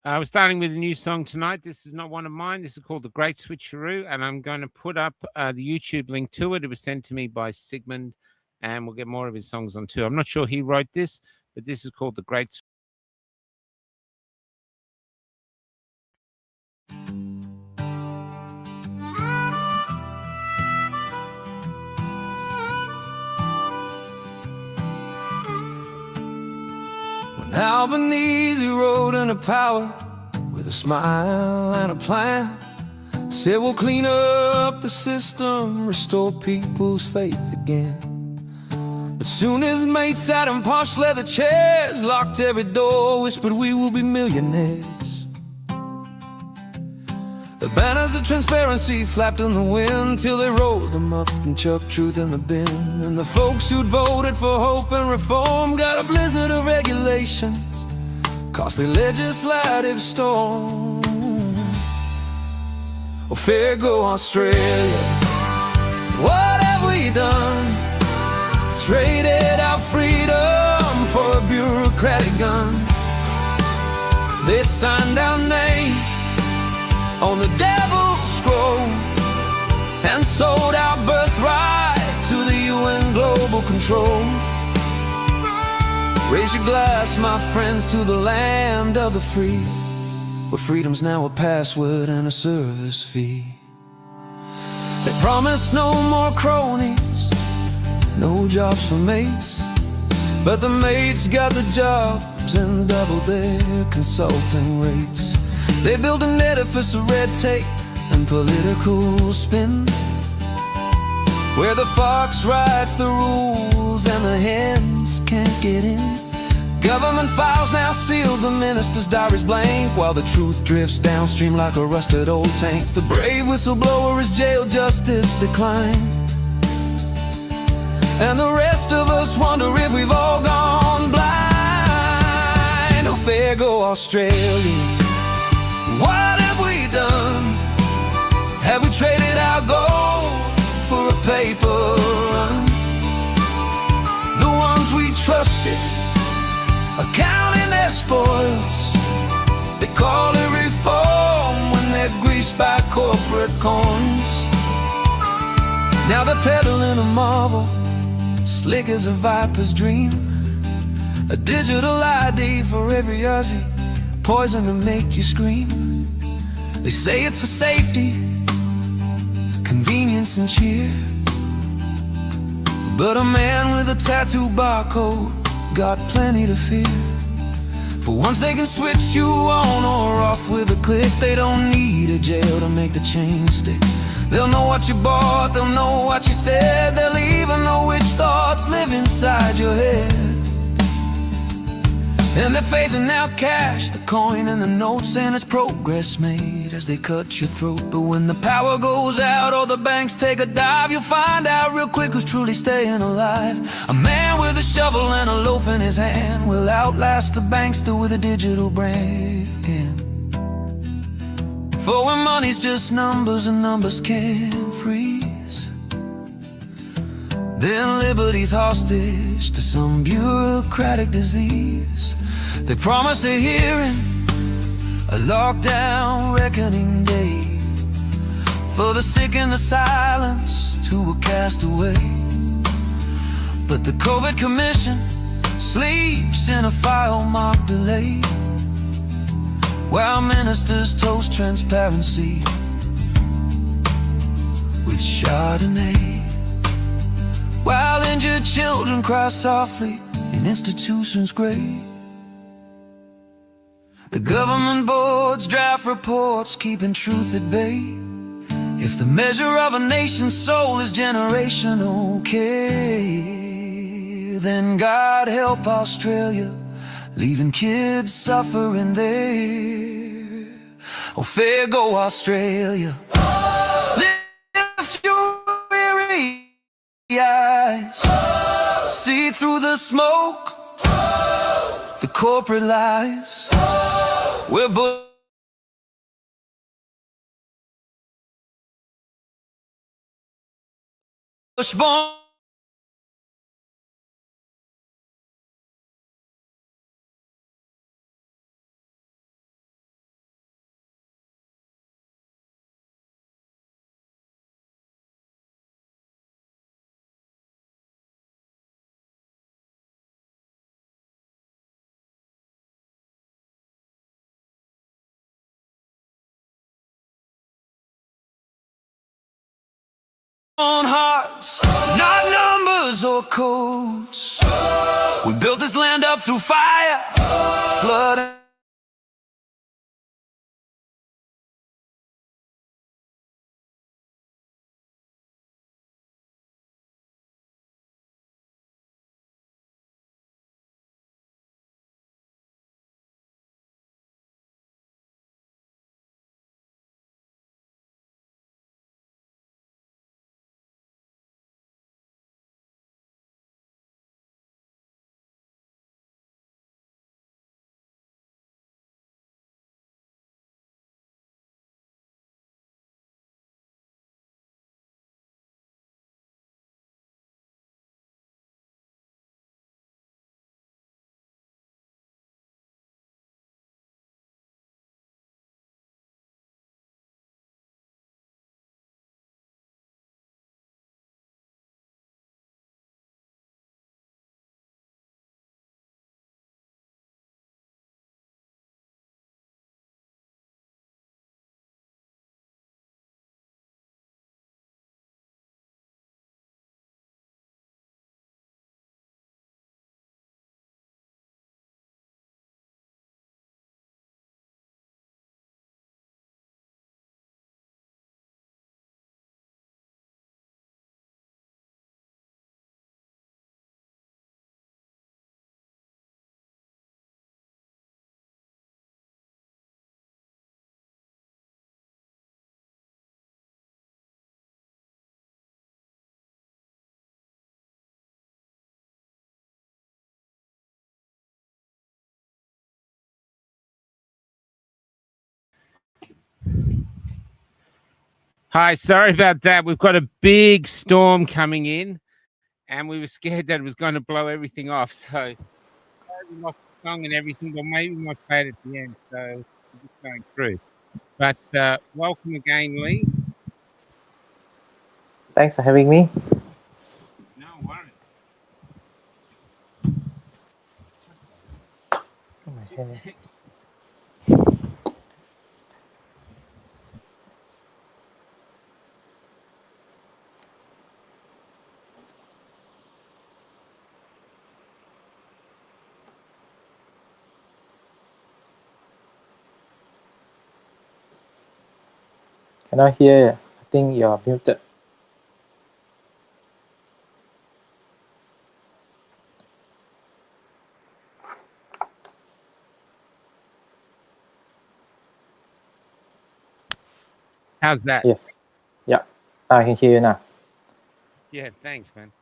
We're starting with a new song tonight. This is not one of mine. This is called The Great Switcheroo, and I'm going to put up the YouTube link to it. It was sent to me by Sigmund, and we'll get more of his songs on too. I'm not sure he wrote this, but this is called The Great Albanese rode into power with a smile and a plan. Said we'll clean up the system, restore people's faith again. But soon his mates sat in posh leather chairs, locked every door, whispered we will be millionaires. The banners of transparency flapped in the wind till they rolled them up and chucked truth in the bin. And the folks who'd voted for hope and reform got a blizzard of regulations, costly legislative storm. Oh, fair go Australia, what have we done? Traded our freedom for a bureaucratic gun. They signed our name on the devil's scroll and sold our birthright to the UN global control. Raise your glass, my friends, to the land of the free, where freedom's now a password and a service fee. They promised no more cronies, no jobs for mates, but the mates got the jobs and doubled their consulting rates. They built an edifice of red tape and political spin, where the fox writes the rules and the hens can't get in. Government files now sealed, the minister's diaries blank, while the truth drifts downstream like a rusted old tank. The brave whistleblower is jailed, justice declined, and the rest of us wonder if we've all gone blind. Oh, fair go Australia, what have we done? Have we traded our gold for a paper run? The ones we trusted are counting their spoils. They call it reform when they're greased by corporate coins. Now they're peddling a marvel, slick as a viper's dream, a digital ID for every Aussie, poison to make you scream. They say it's for safety, convenience and cheer, but a man with a tattoo barcode got plenty to fear. For once they can switch you on or off with a click, they don't need a jail to make the chain stick. They'll know what you bought, they'll know what you said, they'll even know which thoughts live inside your head. And they're phasing out cash, the coin and the notes, and it's progress made as they cut your throat. But when the power goes out or the banks take a dive, you'll find out real quick who's truly staying alive. A man with a shovel and a loaf in his hand will outlast the bankster with a digital brand. For when money's just numbers and numbers can't freeze, then liberty's hostage to some bureaucratic disease. They promised a hearing, a lockdown reckoning day, for the sick and the silenced who were cast away. But the COVID Commission sleeps in a file-marked delay, while ministers toast transparency with Chardonnay, while injured children cry softly in institutions' grave. The government boards draft reports, keeping truth at bay. If the measure of a nation's soul is generational care, then God help Australia, leaving kids suffering there. Oh, fair go Australia, lift your weary eyes, see through the smoke, the corporate lies. We're bush-born on hearts, not numbers or codes. We built this land up through fire, flood. Hi, sorry about that. We've got a big storm coming in, and we were scared that it was going to blow everything off. So we lost the song and everything, but maybe we might play it at the end. So we're just going through. But welcome again, Lee. Thanks for having me. No worries. Oh, my hair. Cannot hear. I think you're muted. How's that? Yes. Yeah. I can hear you now. Yeah, thanks, man.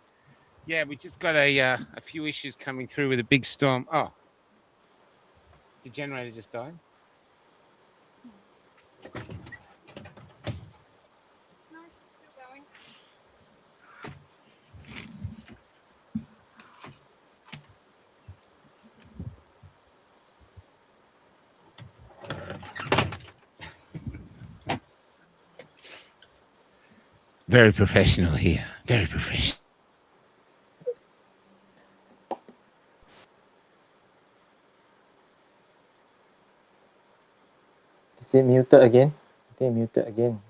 Yeah, we just got a few issues coming through with a big storm. Oh, the generator just died. No, she's still going. Very professional here. Very professional. Is it muted again? I think muted again.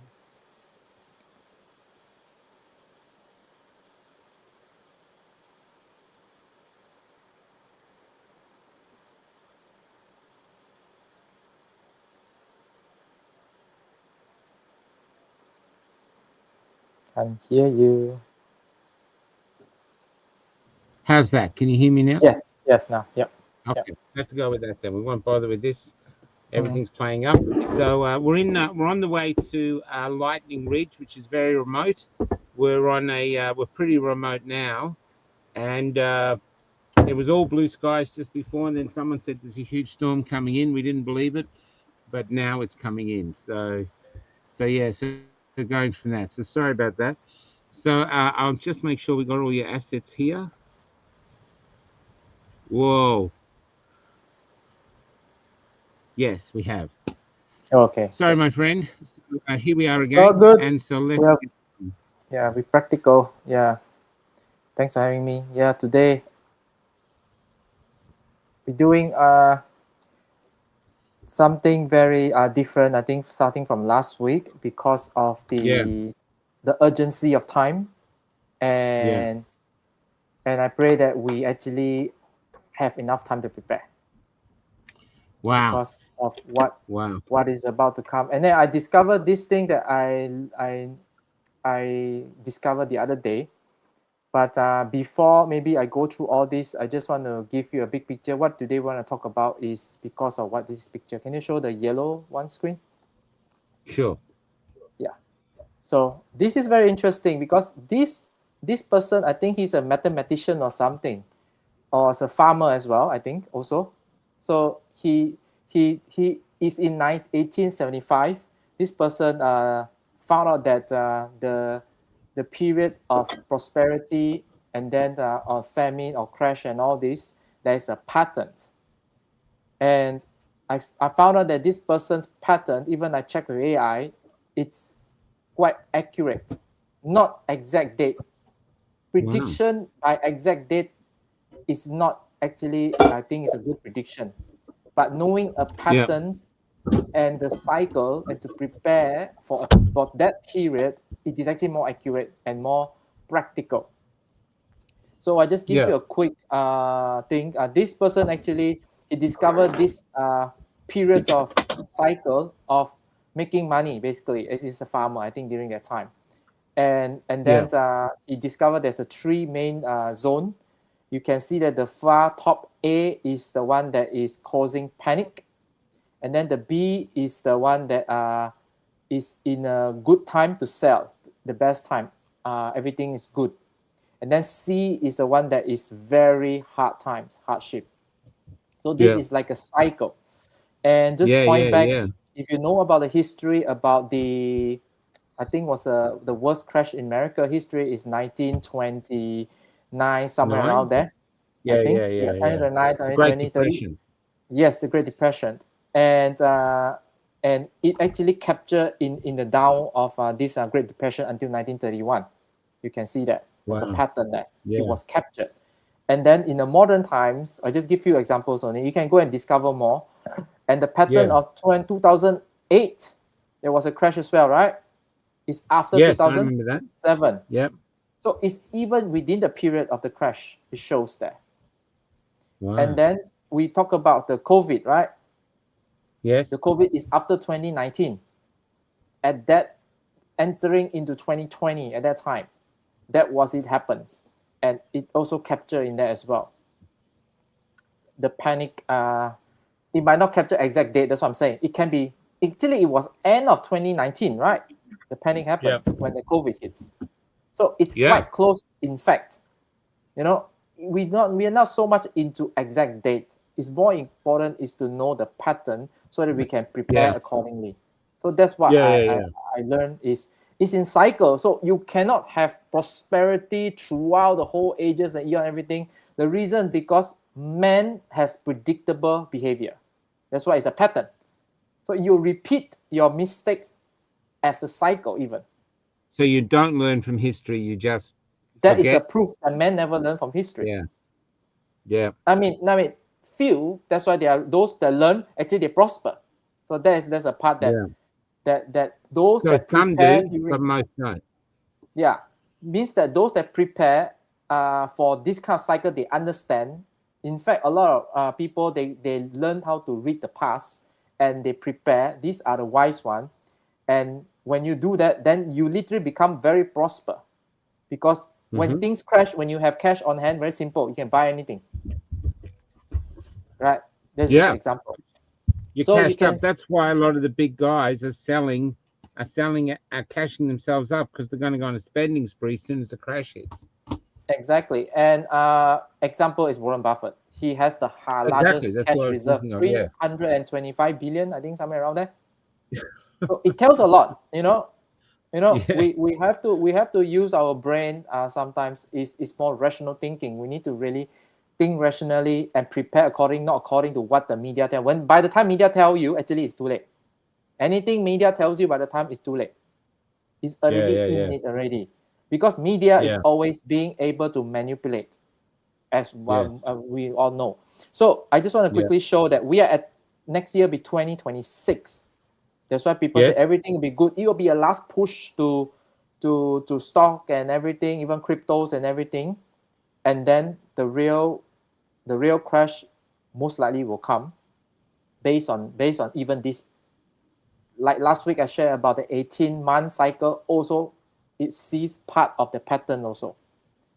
Can't hear you. How's that? Can you hear me now? Yes. Yes. Now. Yep. Okay, let's go with that then. We won't bother with this. Everything's playing up. So we're on the way to Lightning Ridge, which is very remote. We're pretty remote now, and it was all blue skies just before, and then someone said there's a huge storm coming in. We didn't believe it, but now it's coming in. So going from that. So sorry about that. So I'll just make sure we got all your assets here. Whoa. Yes, we have. Okay. Sorry, my friend. Here we are again. Oh, good. And so let's. Yeah, be practical. Yeah. Thanks for having me. Yeah, today we're doing something very different. I think starting from last week because of the the urgency of time, and I pray that we actually have enough time to prepare Wow. because of what Wow. what is about to come. And then I discovered this thing that I discovered the other day. But before maybe I go through all this, I just want to give you a big picture. What today we want to talk about is because of what this picture. Can you show the yellow one screen? Sure. Yeah. So this is very interesting because this person, I think he's a mathematician or something, or as a farmer as well, I think also. So he is in 1875. This person found out that the period of prosperity and then or famine or crash and all this, there is a pattern. And I found out that this person's pattern, even I checked with AI, it's quite accurate, not exact date. Prediction by exact date is not actually, I think, it's a good prediction. But knowing a pattern and the cycle and to prepare for that period, it is actually more accurate and more practical. So I just give you a quick thing. This person actually, he discovered this periods of cycle of making money, basically, as he's a farmer, I think, during that time. And then he discovered there's a three main zone. You can see that the far top A is the one that is causing panic. And then the B is the one that is in a good time to sell, the best time. Everything is good. And then C is the one that is very hard times, hardship. So this is like a cycle. And just point back, if you know about the history about the, I think was the worst crash in America history is 1929, somewhere around there. I think. 1929, 1920, 30. Yes, the Great Depression. And it actually captured in the down of this Great Depression until 1931. You can see that. There's a pattern there. It was captured. And then in the modern times, I just give you examples on it. You can go and discover more. And the pattern of 2008, there was a crash as well, right? It's after 2007. Yep. So it's even within the period of the crash. It shows there. Wow. And then we talk about the COVID, right? Yes. The COVID is after 2019. At that, entering into 2020 at that time, that was it happens. And it also captured in there as well. The panic, it might not capture exact date, that's what I'm saying. It can be, actually it was end of 2019, right? The panic happens when the COVID hits. So it's quite close, in fact. You know, we are not so much into exact date. It's more important is to know the pattern so that we can prepare accordingly. So that's what I learned is it's in cycle. So you cannot have prosperity throughout the whole ages and year and everything. The reason because man has predictable behavior. That's why it's a pattern. So you repeat your mistakes as a cycle even. So you don't learn from history, you just that forget. Is a proof that man never learn from history. I mean, few, that's why they are those that learn, actually they prosper. So there's a part that that those that prepare but most don't. Yeah, means that those that prepare for this kind of cycle, they understand. In fact, a lot of people they learn how to read the past and they prepare. These are the wise ones. And when you do that, then you literally become very prosper. Because when things crash, when you have cash on hand, very simple, you can buy anything. Right? That's an example. Cashed up. That's why a lot of the big guys are cashing themselves up because they're going to go on a spending spree as soon as the crash hits. Exactly. And example is Warren Buffett. He has the largest cash reserve, 325 billion, I think, somewhere around there. So it tells a lot, we have to use our brain sometimes. It's more rational thinking. We need to really think rationally and prepare not according to what the media tell. When by the time media tell you, actually it's too late. Anything media tells you by the time it's too late. It's already in it already. Because media is always being able to manipulate, as we all know. So I just want to quickly show that we are at next year be 2026. That's why people say everything will be good. It will be a last push to to stock and everything, even cryptos and everything, and then the real crash most likely will come based on even this. Like last week I shared about the 18-month cycle, also it sees part of the pattern also.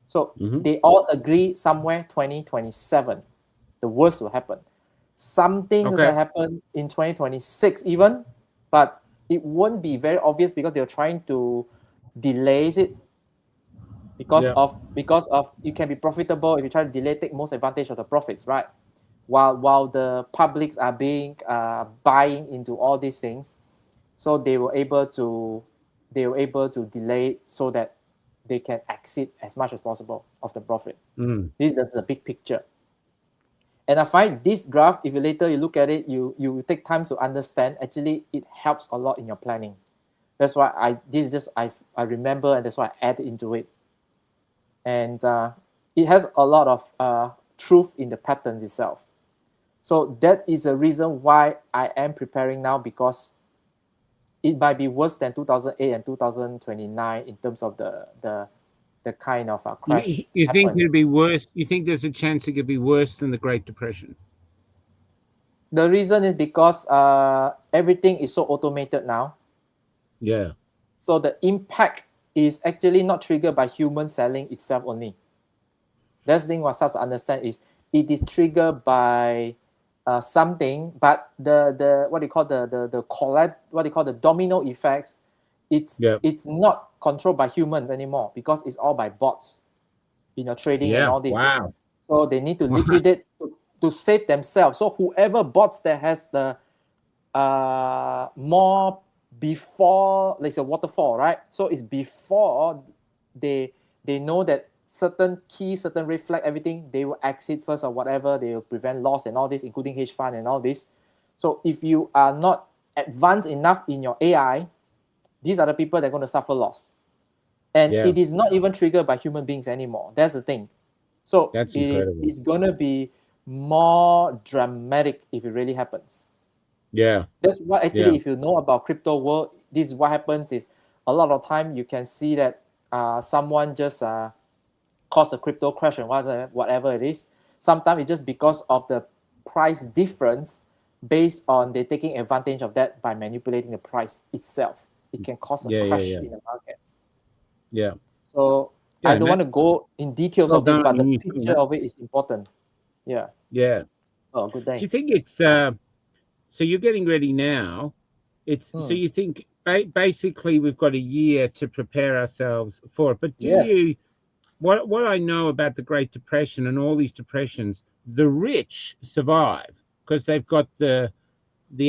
So they all agree somewhere 2027 the worst will happen. Something will happen in 2026 even, but it won't be very obvious because they're trying to delay it because of you can be profitable if you try to delay, take most advantage of the profits, right? While the publics are being buying into all these things, so they were able to delay it so that they can exit as much as possible of the profit. This is the big picture. And I find this graph, if you later you look at it, you take time to understand, actually it helps a lot in your planning. That's why I remember, and that's why I add into it. And it has a lot of truth in the patterns itself. So that is the reason why I am preparing now, because it might be worse than 2008 and 2029 in terms of the kind of crash. You think it'd be worse? You think there's a chance it could be worse than the Great Depression? The reason is because everything is so automated now. Yeah. So the impact is actually not triggered by human selling itself only. That's the thing what starts to understand is it is triggered by something, but the what do you call the domino effects, it's not controlled by humans anymore because it's all by bots in your trading and all this. Wow. So they need to liquidate to save themselves. So whoever bots that has the more before, like a waterfall, right? So it's before they know that certain red flag, everything, they will exit first or whatever, they will prevent loss and all this, including hedge fund and all this. So if you are not advanced enough in your AI, these are the people that are going to suffer loss. And it is not even triggered by human beings anymore. That's the thing. So it's going to be more dramatic if it really happens. Yeah. That's what actually, if you know about crypto world, this is what happens is a lot of time you can see that someone just cause the crypto crash and whatever it is. Sometimes it's just because of the price difference based on they taking advantage of that by manipulating the price itself. It can cause a crash in the market. Yeah. So I don't want to go in details of this, but the picture of it is important. Yeah. Yeah. Oh, good day. Do you think it's so you're getting ready now? So you think basically we've got a year to prepare ourselves for it. But do you? What I know about the Great Depression and all these depressions, the rich survive because they've got the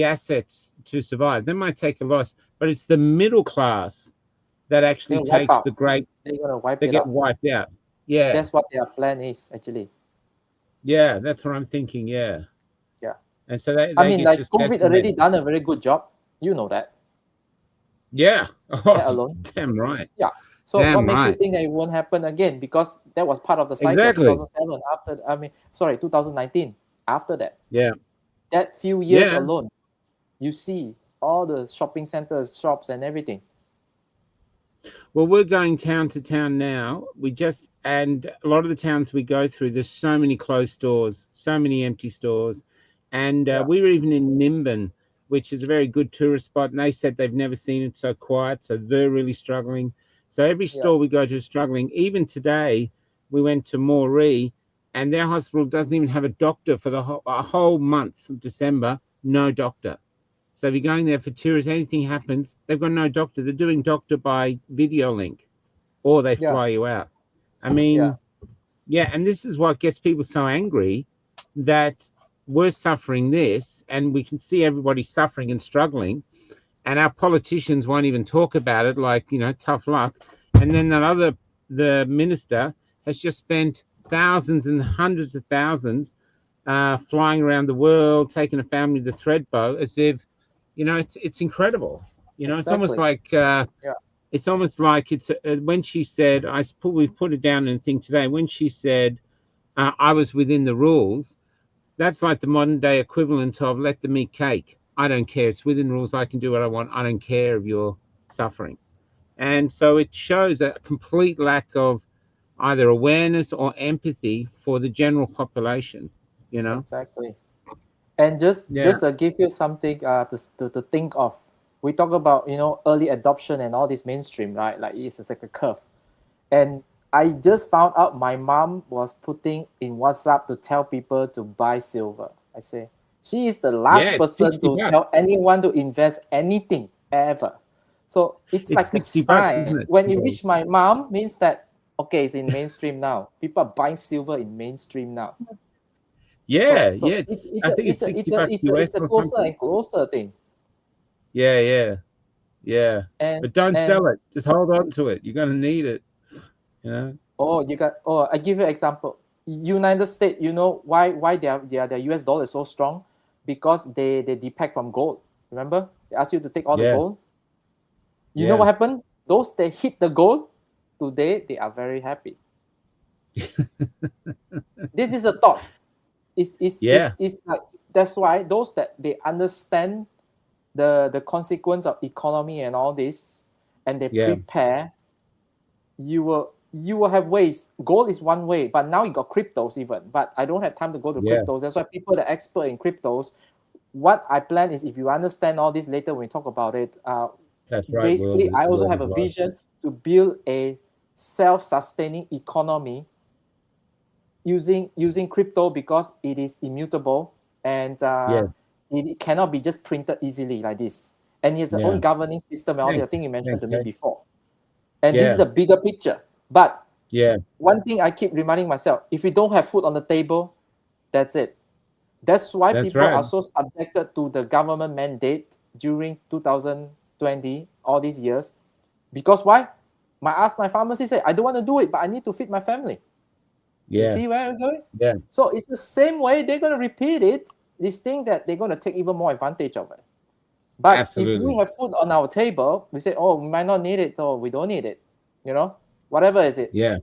assets to survive. They might take a loss, but it's the middle class that actually takes the great. They're gonna wipe they it get out. wiped out. Yeah. That's what their plan is actually. Yeah, that's what I'm thinking. Yeah. Yeah. And so they I mean, like just COVID already done a very good job. You know that. Yeah. That alone. Damn right. Yeah. So what makes you think that it won't happen again? Because that was part of the cycle. Exactly. 2007 after 2019 after that. Yeah. That few years alone, you see all the shopping centers, shops, and everything. Well, we're going town to town now. And a lot of the towns we go through, there's so many closed stores, so many empty stores. And we were even in Nimbin, which is a very good tourist spot. And they said they've never seen it so quiet. So they're really struggling. So every store we go to is struggling. Even today, we went to Moree, and their hospital doesn't even have a doctor for a whole month of December. No doctor. So if you're going there for tourists, anything happens, they've got no doctor. They're doing doctor by video link, or they fly you out. I mean, and this is what gets people so angry that we're suffering this, and we can see everybody suffering and struggling, and our politicians won't even talk about it, like, tough luck. And then the minister has just spent thousands and hundreds of thousands flying around the world, taking a family to Thredbo, as if, it's incredible. It's almost like it's almost like it's when she said, we put it down in the thing today, when she said I was within the rules, that's like the modern day equivalent of let them eat cake. I don't care. It's within rules. I can do what I want. I don't care if you're suffering. And so it shows a complete lack of either awareness or empathy for the general population, you know? Exactly. And just Yeah. give you something to think of. We talk about early adoption and all this mainstream, right? Like it's like a curve. And I just found out my mom was putting in WhatsApp to tell people to buy silver. I say she is the last Yeah, it's person 60 to bucks. tell anyone to invest anything ever. So it's It's like a 60 bucks, sign. isn't it? When it reached my mom, means that okay, it's in mainstream now. People are buying silver in mainstream now. Yeah, So yeah. I think it's 60 bucks US it's a or closer something. and closer thing. Yeah. And But don't and sell it. Just hold on to it. You're going to need it, you know? I give you an example. United States, you know why their US dollar is so strong? Because they depend from gold. Remember? They ask you to take all the Yeah, gold. You know yeah. what happened? Those that hit the gold today, they are very happy. This is a thought. Yeah, It's like that's why those that they understand the consequence of economy and all this and they yeah, prepare, you will have ways. Gold is one way, but now you got cryptos even. But I don't have time to go to yeah. cryptos. That's why people that are expert in cryptos, what I plan is if you understand all this later when we talk about it, That's right. basically I also World have is a right. vision to build a self-sustaining economy using crypto because it is immutable and Yeah, it cannot be just printed easily like this. And it has its yeah. own governing system and all the Thanks. thing you mentioned Thanks, to me Jay. before. And this is Yeah, a bigger picture. But yeah, one thing I keep reminding myself, if you don't have food on the table, that's it. That's why that's people right. are so subjected to the government mandate during 2020, all these years. Because why? I asked my pharmacist, say, I don't want to do it, but I need to feed my family. You Yeah, see where I'm going? yeah. So it's the same way they're going to repeat it. This thing that they're going to take even more advantage of it. But if we Absolutely. have food on our table, we say, oh, we might not need it, or we don't need it, whatever is it. Yeah.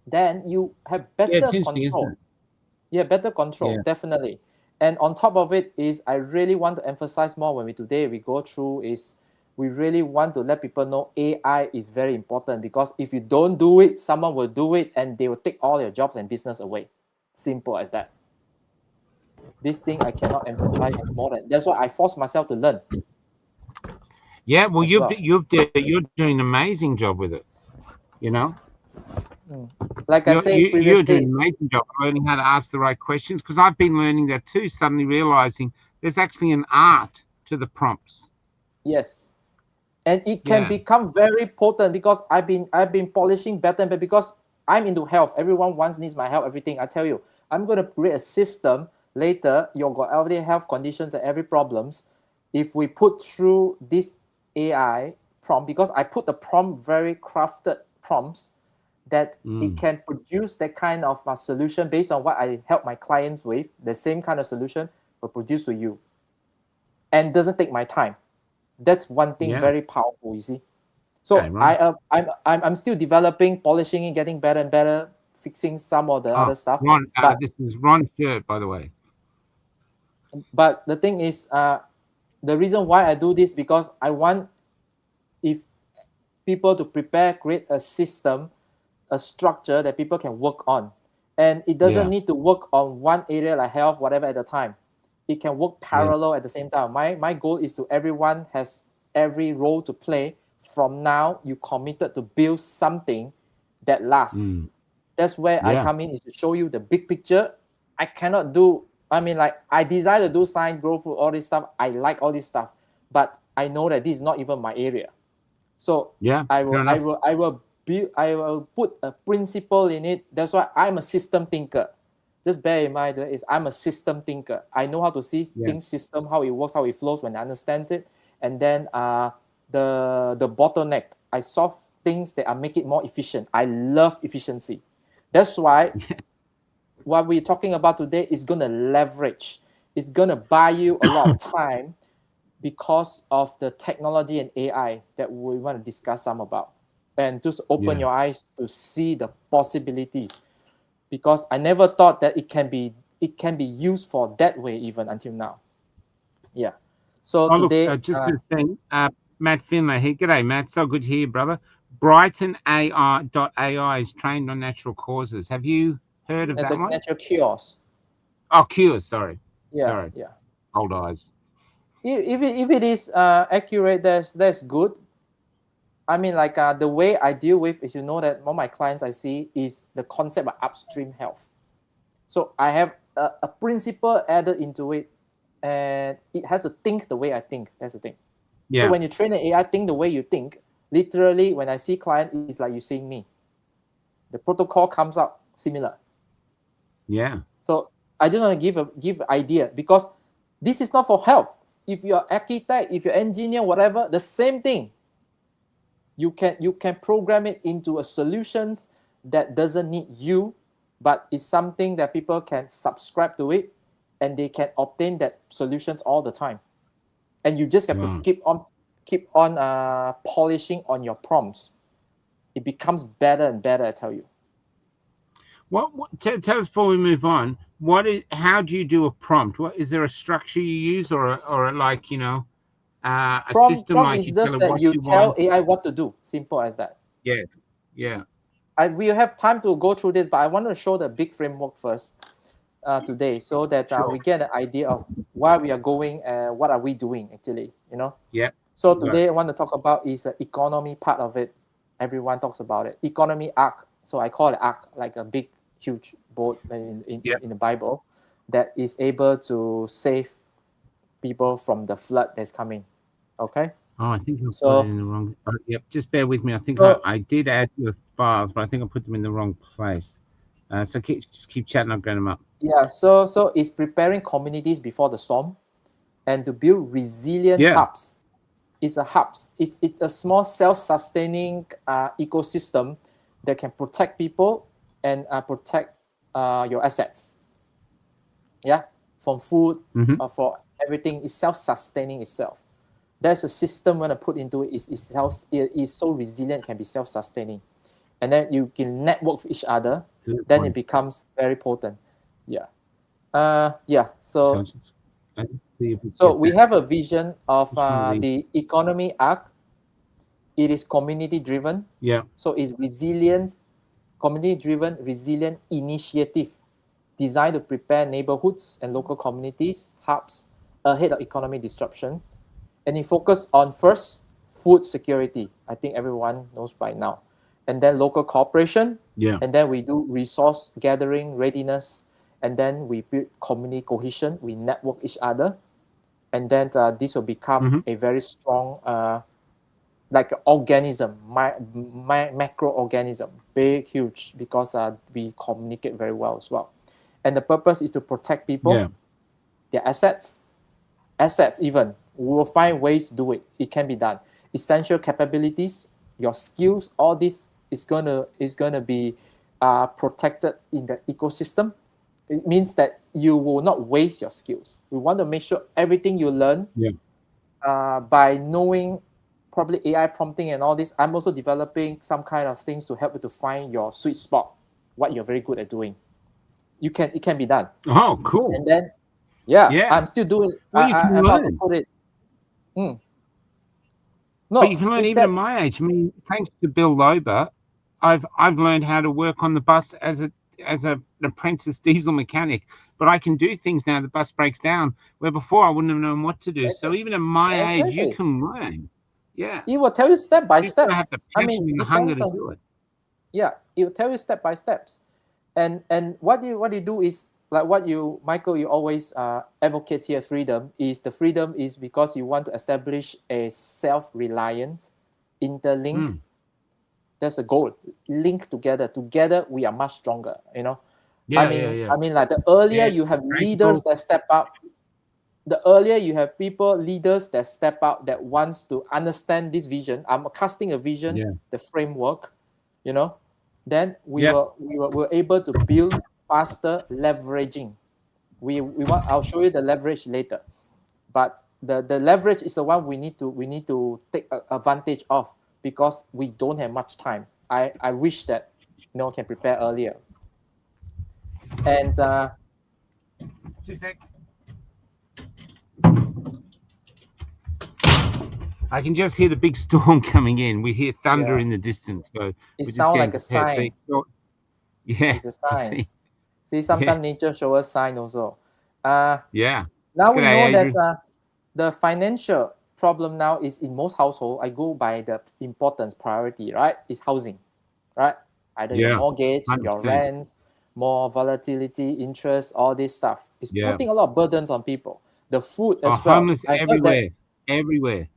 Then you have Yeah, it's better interesting, isn't control. it? Yeah, better control, Yeah. definitely. And on top of it is I really want to emphasize more when we go through is we really want to let people know AI is very important because if you don't do it, someone will do it and they will take all your jobs and business away. Simple as that. This thing I cannot emphasize more than that's why I force myself to learn Yeah, well, as well. you're doing an amazing job with it, you know? Like I said You're doing previously, an amazing job learning how to ask the right questions because I've been learning that too, suddenly realizing there's actually an art to the prompts. yes. And it can Yeah. become very potent because I've been polishing better and better because I'm into health. Everyone needs my help, everything. I tell you, I'm gonna create a system later. You've got every health conditions and every problems. If we put through this AI prompt, because I put the prompt very crafted prompts that it can produce that kind of solution based on what I help my clients with, the same kind of solution will produce to you. And doesn't take my time. That's one thing Yeah. very powerful, you see. Okay, So right. I'm still developing, polishing and getting better and better, fixing some of the Oh, other stuff. Ron, But this is Ron's shirt, by the way. the thing is, the reason why I do this because I want if people to prepare, create a system, a structure that people can work on, and it doesn't Yeah. need to work on one area like health, whatever at a time. It can work Yeah. parallel at the same time. My goal is to everyone has every role to play. From now, you committed to build something that lasts. That's where I Yeah. come in is to show you the big picture. I cannot do. I mean, like I desire to do science, growth, all this stuff. I like all this stuff, but I know that this is not even my area. So Yeah. I Fair will, I enough. will, I will build. I will put a principle in it. That's why I'm a system thinker. Just bear in mind that I'm a system thinker. I know how to see Yeah. things system, how it works, how it flows when I understand it, and then the bottleneck. I solve things that make it more efficient. I love efficiency. That's why what we're talking about today is gonna leverage. It's gonna buy you a lot of time because of the technology and AI that we want to discuss some about, and just open Yeah. your eyes to see the possibilities because I never thought that it can be used for that way even until now. Yeah. So Oh, look, today, just a thing. Matt Finlay here. G'day, Matt. So good to hear you, brother. Brighton.ai is trained on natural causes. Have you heard of And that the one? natural cures. Oh, cures. Sorry. Yeah, Sorry. yeah. Old eyes. If it is accurate, that's good. I mean, like the way I deal with is, you know, that all my clients I see is the concept of upstream health. So I have a principle added into it, and it has to think the way I think. That's the thing. Yeah. So when you train an AI, think the way you think. Literally, when I see client, it's like you seeing me. The protocol comes out similar. Yeah. So I just want to give idea, because this is not for health. If you're architect, if you're engineer, whatever, the same thing. You can program it into a solutions that doesn't need you, but it's something that people can subscribe to it, and they can obtain that solutions all the time. And you just have to keep on polishing on your prompts. It becomes better and better, I tell you. Tell us before we move on. How do you do a prompt? What is there a structure you use, or like, you know, a system prompt like is you just tell it that what you tell want? AI what to do. Simple as that. Yes. Yeah. We have time to go through this, but I want to show the big framework first today, so that we get an idea of where we are going and what are we doing actually. You know. Yeah. So today I want to talk about is the economy part of it. Everyone talks about it. Economy ARK. So I call it ARK, like a big, huge boat in the Bible that is able to save people from the flood that's coming. Okay. Oh, I think I put So it in the wrong. Yep. Just bear with me. I think so I did add your files, but I think I put them in the wrong place. So just keep chatting. I'll get them up. yeah. So it's preparing communities before the storm, and to build resilient hubs. It's a hubs. It's a small self-sustaining ecosystem that can protect people and protect your assets. Yeah, from food, for everything. It's self-sustaining itself. There's a system when I put into it is so resilient, can be self-sustaining, and then you can network with each other. Then it becomes very potent. Yeah, yeah. So we have a vision of the economy ARK. It is community driven. Yeah. So it's resilience, community driven, resilient initiative designed to prepare neighborhoods and local communities, hubs ahead of economic disruption. And it focuses on first food security. I think everyone knows by now. And then local cooperation. Yeah. And then we do resource gathering, readiness. And then we build community cohesion. We network each other. And then this will become a very strong, like an organism, macro-organism, big, huge, because we communicate very well as well. And the purpose is to protect people, their assets even. We will find ways to do it. It can be done. Essential capabilities, your skills, all this is gonna be protected in the ecosystem. It means that you will not waste your skills. We want to make sure everything you learn by knowing probably AI prompting and all this. I'm also developing some kind of things to help you to find your sweet spot, what you're very good at doing. It can be done. Oh, cool. And then I'm still doing. Well, you can I'm about to learn. put it. No, but you can learn even at my age. I mean, thanks to Bill Lober, I've learned how to work on the bus as an apprentice diesel mechanic. But I can do things now. The bus breaks down, where before I wouldn't have known what to do. So even at my age, you can learn. Yeah. It will tell you step by step. Have the passion and the hunger to do it. Yeah, it will tell you step by steps. And what you do is, like what Michael, you always advocate here, freedom is because you want to establish a self-reliant, interlinked. That's a goal. Link together. Together we are much stronger. You know. I mean, like the earlier you have leaders that step up, the earlier you have leaders that step out, that wants to understand this vision. I'm casting a vision, the framework. You know. Then we were able to build faster, leveraging. I'll show you the leverage later, but the leverage is the one we need to take advantage of, because we don't have much time. I wish that can prepare earlier. And 2 seconds. I can just hear the big storm coming in. We hear thunder Yeah. in the distance, so It we're just sounds getting like a prepared. sign. Yeah, It's a you sign. see, See, yeah, sometimes nature shows us sign also. Uh, yeah. now we G'day, know that Adrian. the financial problem now is in most households. I go by the importance priority, right? Is housing, right? Either your Yeah, mortgage, your 100%. rents, more volatility, interest, all this stuff. It's Yeah. putting a lot of burdens on people. The food Oh, as well. homeless I heard that everywhere.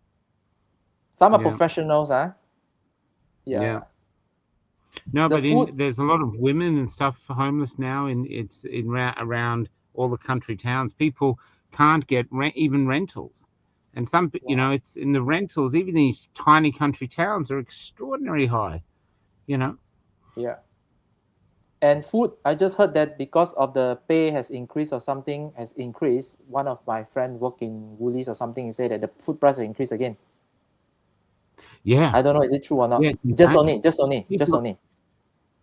some are Yeah, professionals, huh? yeah. Yeah. No, The but food, there's a lot of women and stuff homeless now. Around all the country towns. People can't get even rentals, and wow. it's in the rentals. Even these tiny country towns are extraordinary high. You know. Yeah. And food, I just heard that because of the pay has increased or something has increased. One of my friend work in Woolies or something. He said that the food price has increased again. Yeah, I don't know is it true or not. yeah. It's insane. Just People only.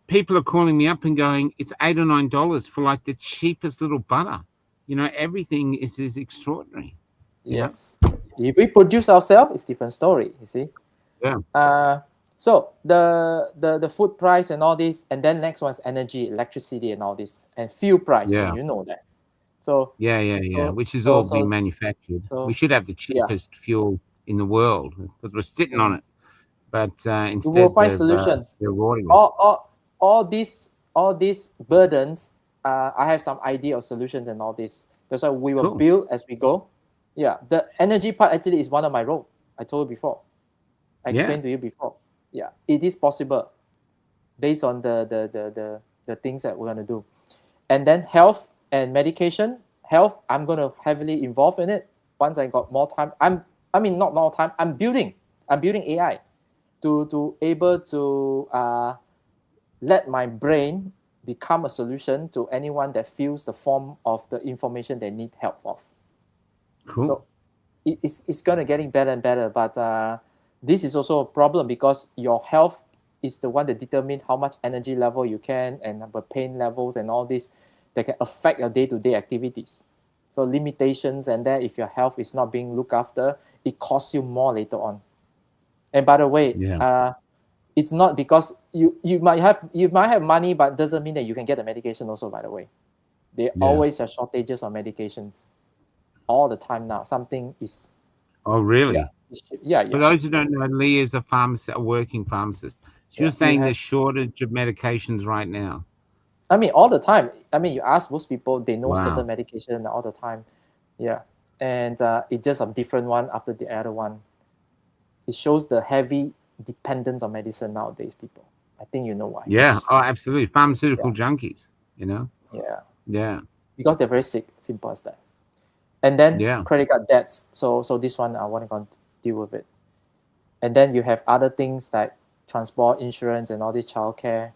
people are calling me up and going, it's $8 or $9 for like the cheapest little butter. Everything is extraordinary. Yes. If we produce ourselves, it's different story. You see. Yeah, So the food price and all this, and then next one's energy, electricity, and all this, and fuel price. yeah, You know that. So yeah. so Which is all so being so manufactured. We so should have the yeah. cheapest fuel in the world because we're sitting on Mm. it. But We will instead, find solutions. they're rewarding us. All these burdens. I have some idea of solutions and all this. That's why we will Cool. build as we go. Yeah, the energy part actually is one of my role. I told you before. I Yeah, explained to you before. Yeah, it is possible based on the things that we're gonna do. And then health and medication. Health, I'm gonna heavily involve in it. Once I got more time, not more time. I'm building AI to able to let my brain become a solution to anyone that feels the form of the information they need help of. cool. So it's gonna getting better and better, but this is also a problem because your health is the one that determines how much energy level you can and the pain levels and all this that can affect your day-to-day activities. So limitations and that if your health is not being looked after, it costs you more later on. And by the way, Yeah, it's not because you might have money, but doesn't mean that you can get the medication also, by the way. There yeah. always are shortages of medications all the time now. Something is Oh, yeah. really? Yeah, For yeah, those who don't know, Lee is a pharmacist, a working pharmacist. So yeah. you're saying there's shortage of medications right now? All the time. You ask most people, they know certain Wow. medication all the time. Yeah. And it's just a different one after the other one. It shows the heavy dependence on medicine nowadays, people. I think you know why. Yeah. Oh, absolutely. Pharmaceutical Yeah. junkies. Yeah. Yeah. Because they're very sick, simple as that. And then Yeah. credit card debts. So this one I want to deal with it. And then you have other things like transport, insurance, and all this childcare.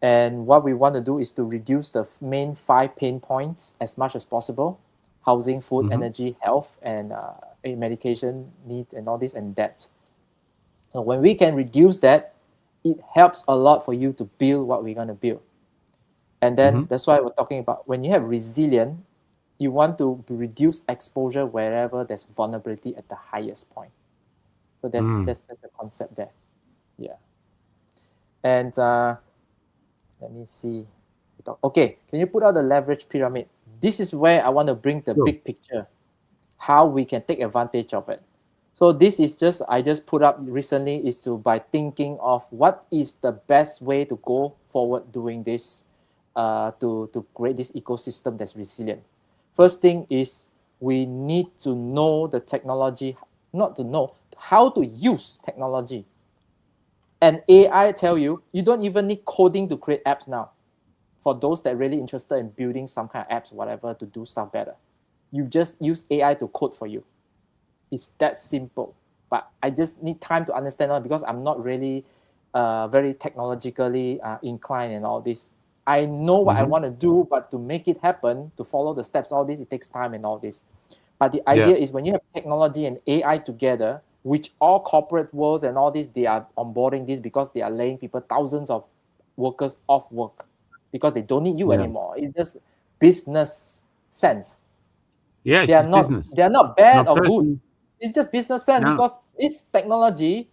And what we want to do is to reduce the main 5 pain points as much as possible: housing, food, Mm-hmm. energy, health, and medication need, and all this, and debt. So when we can reduce that, it helps a lot for you to build what we're going to build. And then Mm-hmm. that's why we're talking about when you have resilience, you want to reduce exposure wherever there's vulnerability at the highest point. So that's the concept there. Yeah. And let me see. Okay, can you put out the leverage pyramid? This is where I want to bring the Sure. big picture, how we can take advantage of it. So this is I just put up recently is by thinking of what is the best way to go forward doing this to create this ecosystem that's resilient. First thing is we need to know the technology, not to know, how to use technology. And AI tell you don't even need coding to create apps now. For those that are really interested in building some kind of apps, whatever, to do stuff better, you just use AI to code for you. It's that simple. But I just need time to understand it because I'm not really very technologically inclined and all this. I know what I want to do, but to make it happen, to follow the steps, all this, it takes time and all this. But the idea is when you have technology and AI together, which all corporate worlds and all this, they are onboarding this because they are laying people, thousands of workers off work because they don't need you anymore. It's just business sense. Yeah. It's They are just not business. they are not bad Not or good. person. It's just business sense No. because this technology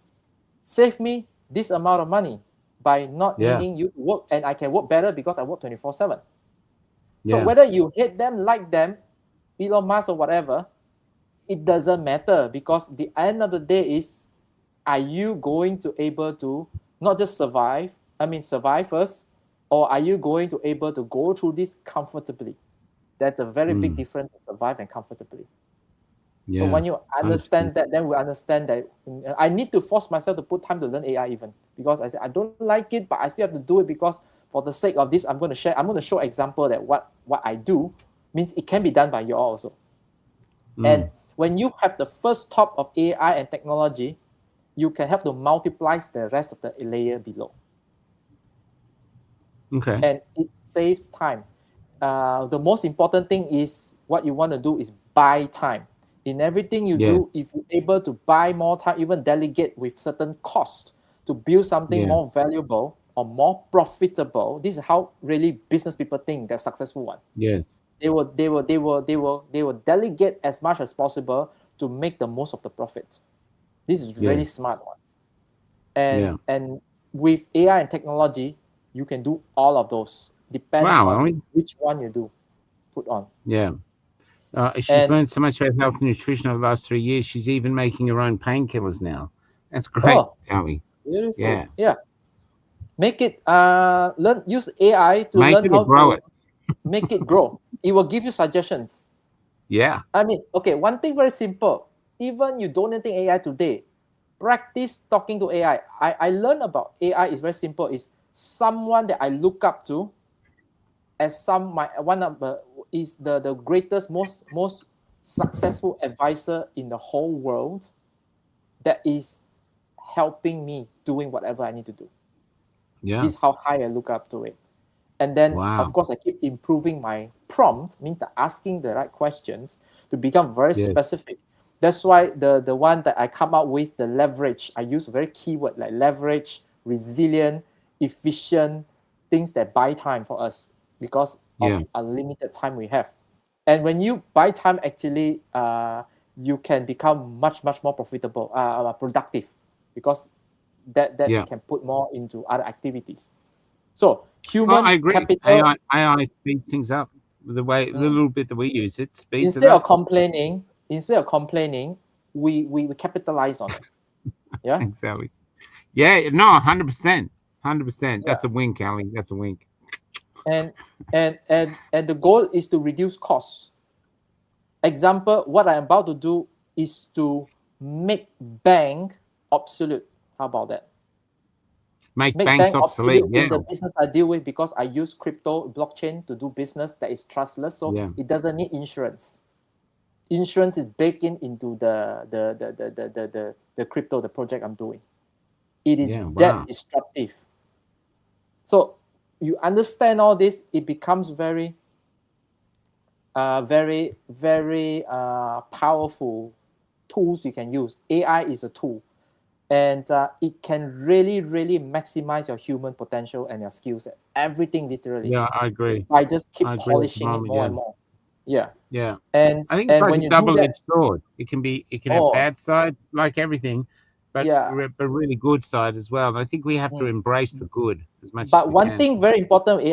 saved me this amount of money by not needing you to work, and I can work better because I work 24/7. So whether you hate them, like them, Elon Musk or whatever, it doesn't matter, because the end of the day is, are you going to able to not just survive first, or are you going to able to go through this comfortably? That's a very big difference, survive and comfortably. So when you understand that, then we understand that I need to force myself to put time to learn AI, even because I say I don't like it, but I still have to do it, because for the sake of this, I'm going to show example that what I do means it can be done by you all also. And when you have the first top of AI and technology, you can have to multiply the rest of the layer below. Okay. And it saves time. The most important thing is what you want to do is buy time. In everything you do, if you're able to buy more time, even delegate with certain cost to build something more valuable or more profitable, this is how really business people think they're successful one. Yes. They will delegate as much as possible to make the most of the profit. This is really smart one. And with AI and technology, you can do all of those. Depends on which one you do put on. Yeah. She's learned so much about health and nutrition over the last 3 years. She's even making her own painkillers now. That's great, Ali. Beautiful. Yeah. Make it use AI to learn how to make it grow. It will give you suggestions. Yeah. I mean, okay, one thing very simple. Even you don't need AI today, practice talking to AI. I learned about AI is very simple. Is someone that I look up to as is the greatest, most successful advisor in the whole world that is helping me doing whatever I need to do. Yeah. This is how high I look up to it. And then, of course, I keep improving my prompt, means asking the right questions to become very specific. That's why the one that I come up with, the leverage, I use very keyword like leverage, resilient, efficient, things that buy time for us because of a limited time we have. And when you buy time, actually, you can become much more profitable, productive, because that you can put more into other activities. So human I agree. capital, AI speeds things up the little bit that we use it speeds instead it up. of complaining, we capitalize on it. Yeah, exactly. Yeah, no, 100%, 100%. That's a wink, Ali. That's a wink. And the goal is to reduce costs. Example, what I'm about to do is to make bank obsolete. How about that? Make banks obsolete in the business I deal with, because I use crypto blockchain to do business that is trustless, so it doesn't need insurance. Insurance is baked into the crypto, the project I'm doing. It is that disruptive. So you understand all this, it becomes very powerful tools you can use. AI is a tool. And it can really maximize your human potential and your skill set. Everything, literally. Yeah, I agree. I just keep polishing it more and more. Yeah. Yeah. And I think it's like when a you double-edged sword. It can have bad side, like everything, but really good side as well. And I think we have to embrace the good as much as we can. But one thing very important with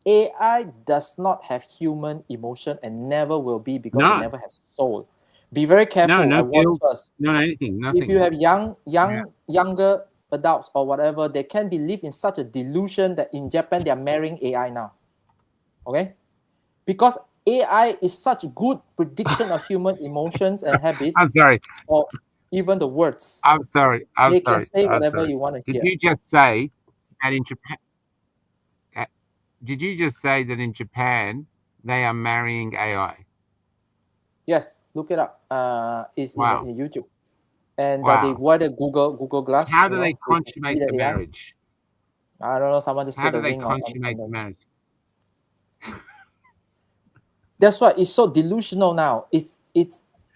AI does not have human emotion and never will be, because it never has soul. Be very careful. No I warn first. No, anything. Nothing. If you have younger adults or whatever, they can believe in such a delusion that in Japan they are marrying AI now. Okay? Because AI is such good prediction of human emotions and habits. I'm sorry. Or even the words. I'm sorry. They can say whatever you want to hear. Did you just say that in Japan? Did you just say that in Japan they are marrying AI? Yes, look it up. It's in YouTube. And they wear the Google Glass. How do they consummate the marriage? I don't know. Someone just How put do a they ring on consummate the marriage? That's why it's so delusional now. It's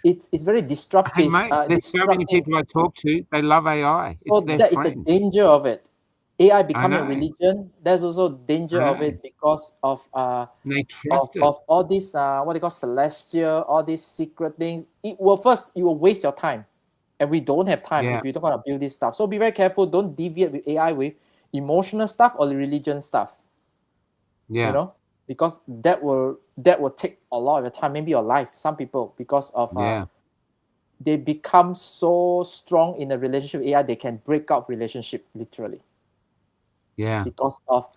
very disruptive. Hey, mate, there's so many people I talk to. They love AI. So that is the danger of it. AI becoming a religion. There's also danger of it because of all these what they call celestial, all these secret things. It will waste your time and we don't have time Yeah. if you don't want to build this stuff. So be very careful. Don't deviate with AI with emotional stuff or religion stuff. Yeah. You know, because that will take a lot of your time, maybe your life. Some people, because of Yeah. they become so strong in a relationship with AI, they can break up relationship literally Yeah. because of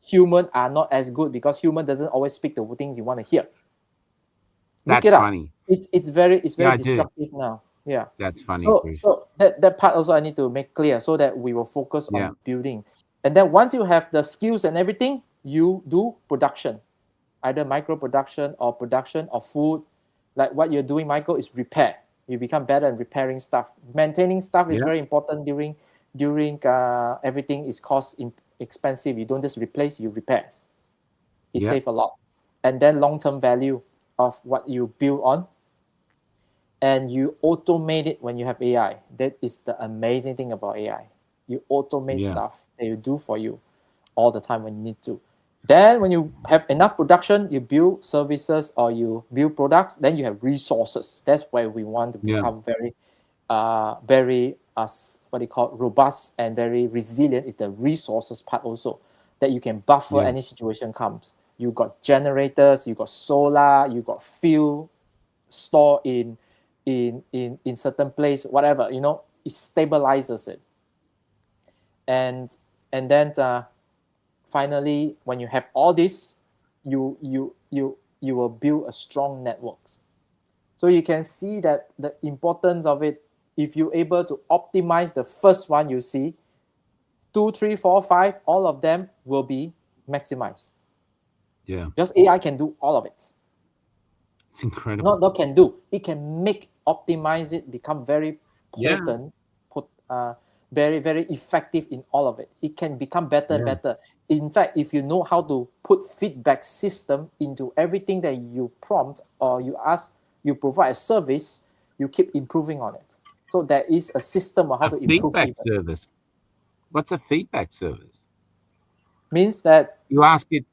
human are not as good, because human doesn't always speak the things you want to hear. Look That's it up. funny. It's very Yeah, I do. destructive now. Yeah. That's funny, So Bruce. that part also I need to make clear so that we will focus Yeah. on building. And then once you have the skills and everything, you do production, either micro production or production of food. Like what you're doing, Michael, is repair. You become better at repairing stuff. Maintaining stuff is Yeah. very important during everything is expensive. You don't just replace, you repair. It Yeah. saves a lot. And then long-term value of what you build on. And you automate it when you have AI. That is the amazing thing about AI. You automate Yeah. stuff that you do for you all the time when you need to. Then when you have enough production, you build services or you build products, then you have resources. That's where we want to Yeah. become very what they call robust and very resilient, is the resources part also, that you can buffer Yeah. any situation comes. You got generators, you got solar, you got fuel store in certain place, whatever, you know, it stabilizes it. And then finally, when you have all this, you will build a strong network. So you can see that the importance of it. If you're able to optimize the first one, you see 2, 3, 4, 5, all of them will be maximized. Yeah. Because AI can do all of it. It's incredible. Not can do. It can optimize it, become very Yeah. potent, very, very effective in all of it. It can become better and Yeah. better. In fact, if you know how to put feedback system into everything that you prompt or you ask, you provide a service, you keep improving on it. So there is a system of how A to improve feedback feedback. service. What's a feedback service? Means that You ask it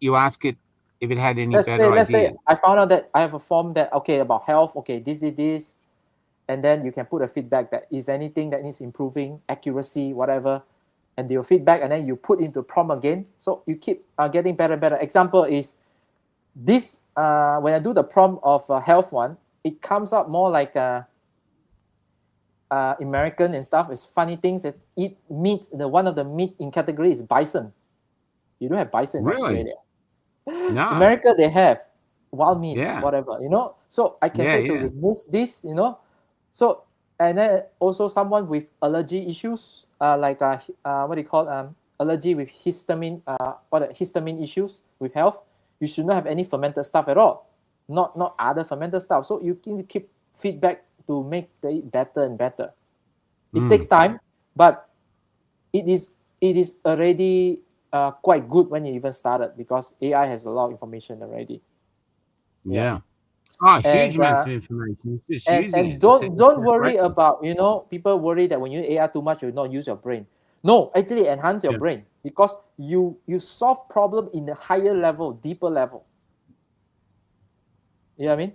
if it had any let's better say ideas. I found out that I have a form that about health, this, and then you can put a feedback that is anything that needs improving, accuracy, whatever, and your feedback, and then you put into prompt again. So you keep getting better and better. Example is this, when I do the prompt of health one, it comes up more like American and stuff. It's funny things that eat meat. One of the meat in category is bison. You don't have bison in Really? Australia. No. America, they have wild meat, Yeah. whatever, you know. So I can Yeah, say to yeah. remove this, you know. So, and then also someone with allergy issues, like what do you call allergy with histamine, histamine issues with health, you should not have any fermented stuff at all, not other fermented stuff. So you can keep feedback to make it better and better. It takes time, but it is already quite good when you even started, because AI has a lot of information already. Yeah. Oh, huge And amounts of information. Just using and it. don't worry Correctly. about, you know, people worry that when you AI too much, you not use your brain. No, actually enhance your Yeah. brain, because you solve problem in a higher level, deeper level. You know what I mean?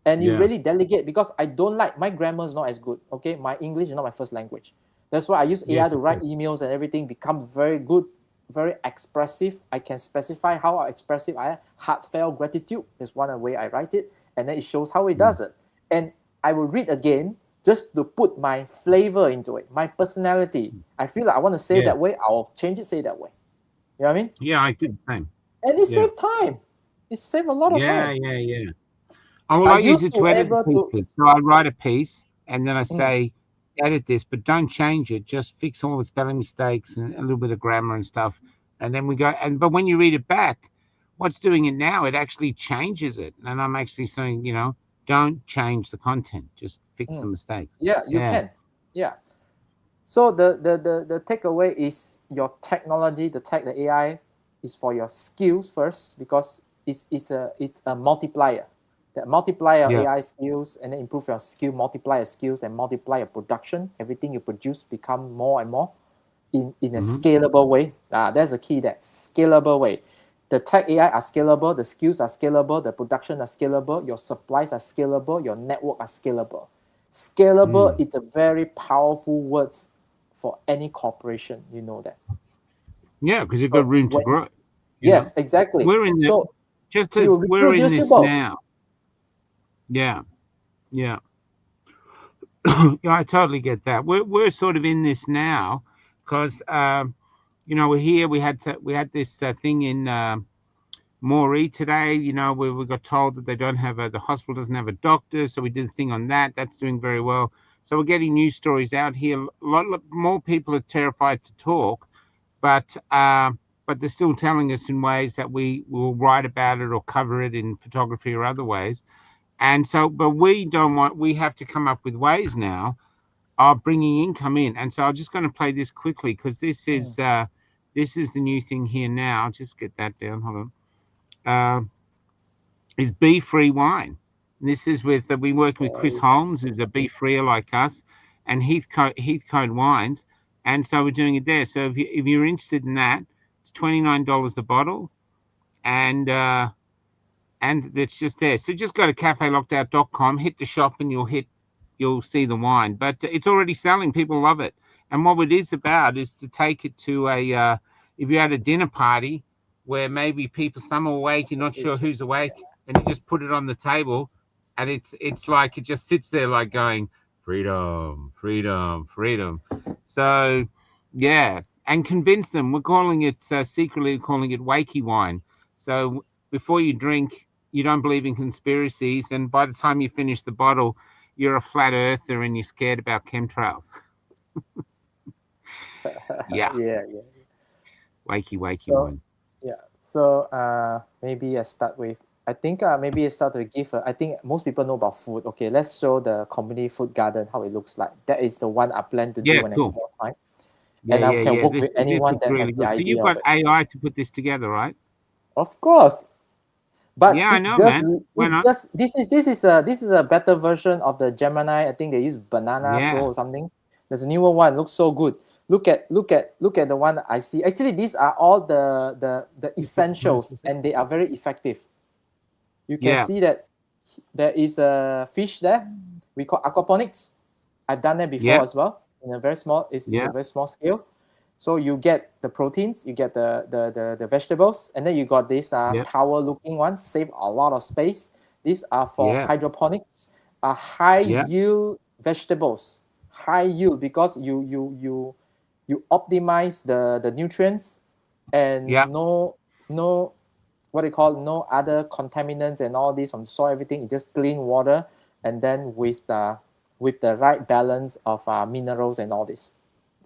And you Yeah. really delegate, because I don't like, my grammar is not as good. Okay, my English is not my first language. That's why I use AI Yes, to of write course. emails and everything, become very good, very expressive. I can specify how expressive I am. Heartfelt gratitude is one way I write it, and then it shows how it does it. And I will read again just to put my flavor into it, my personality. I feel like I want to say Yes. that way, I'll change it, say that way. You know what I mean? Yeah, I did the same. And it Yeah. saves time. It saves a lot of Yeah, time. yeah, yeah. Oh, well, I use used it to edit the able to. pieces. So I write a piece and then I say, edit this, but don't change it. Just fix all the spelling mistakes and a little bit of grammar and stuff. And then we go. But when you read it back, what's doing it now? It actually changes it. And I'm actually saying, you know, don't change the content. Just fix the mistakes. Yeah, you can. Yeah. So the takeaway is your technology, the AI is for your skills first, because it's a multiplier. That multiply your Yeah. AI skills and then improve your skill, multiply your skills and multiply your production. Everything you produce become more and more in a scalable way. That's the key, that scalable way. The tech AI are scalable, the skills are scalable, the production are scalable, your supplies are scalable, your network are scalable. Scalable, it's a very powerful words for any corporation. You know that. Yeah, because you've So got room to when, grow. yes, exactly. We're in the So it will be we're in this reproducible. now. Yeah, yeah. Yeah, I totally get that. We're sort of in this now, because we're here. We had this thing in Moree today. Where we got told that they don't have the hospital doesn't have a doctor, so we did a thing on that. That's doing very well. So we're getting news stories out here. A lot more people are terrified to talk, but they're still telling us in ways that we will write about it or cover it in photography or other ways. And so, but we have to come up with ways now of bringing income in. And so I'm just going to play this quickly, because this is the new thing here now. I'll just get that down. Hold on. Is bee-free wine. And this is with we work with Chris Holmes, who's a bee-freer like us, and Heathcote Wines. And so we're doing it there. So if you're interested in that, it's $29 a bottle, and it's just there. So just go to cafelockedout.com, hit the shop, and you'll see the wine. But it's already selling. People love it. And what it is about is to take it to if you're at a dinner party where maybe some are awake, you're not sure who's awake, and you just put it on the table, and it's like it just sits there like going, freedom, freedom, freedom. So yeah, and convince them. We're calling it secretly calling it wakey wine. So before you drink, you don't believe in conspiracies, and by the time you finish the bottle, you're a flat earther and you're scared about chemtrails. Yeah. Yeah. Wakey So wine. yeah. So maybe I start with. I think maybe I start to give. I think most people know about food. Okay, let's show the community food garden how it looks like. That is the one I plan to do when I get more time. And I can work with anyone that has the idea. So you've got AI to put this together, right? Of course. But yeah, I know, just, man. Why not? This is a better version of the Gemini. I think they use Banana Pro or something. There's a newer one. Looks so good. Look at the one I see. Actually, these are all the essentials, and they are very effective. You can see that there is a fish there. We call aquaponics. I've done that before as well. In a very small, it's a very small scale. So you get the proteins, you get the vegetables, and then you got this tower-looking one, save a lot of space. These are for hydroponics, high yield vegetables, high yield because you optimize the nutrients and no what they call no other contaminants and all this from the soil, everything. It's just clean water, and then with the right balance of minerals and all this.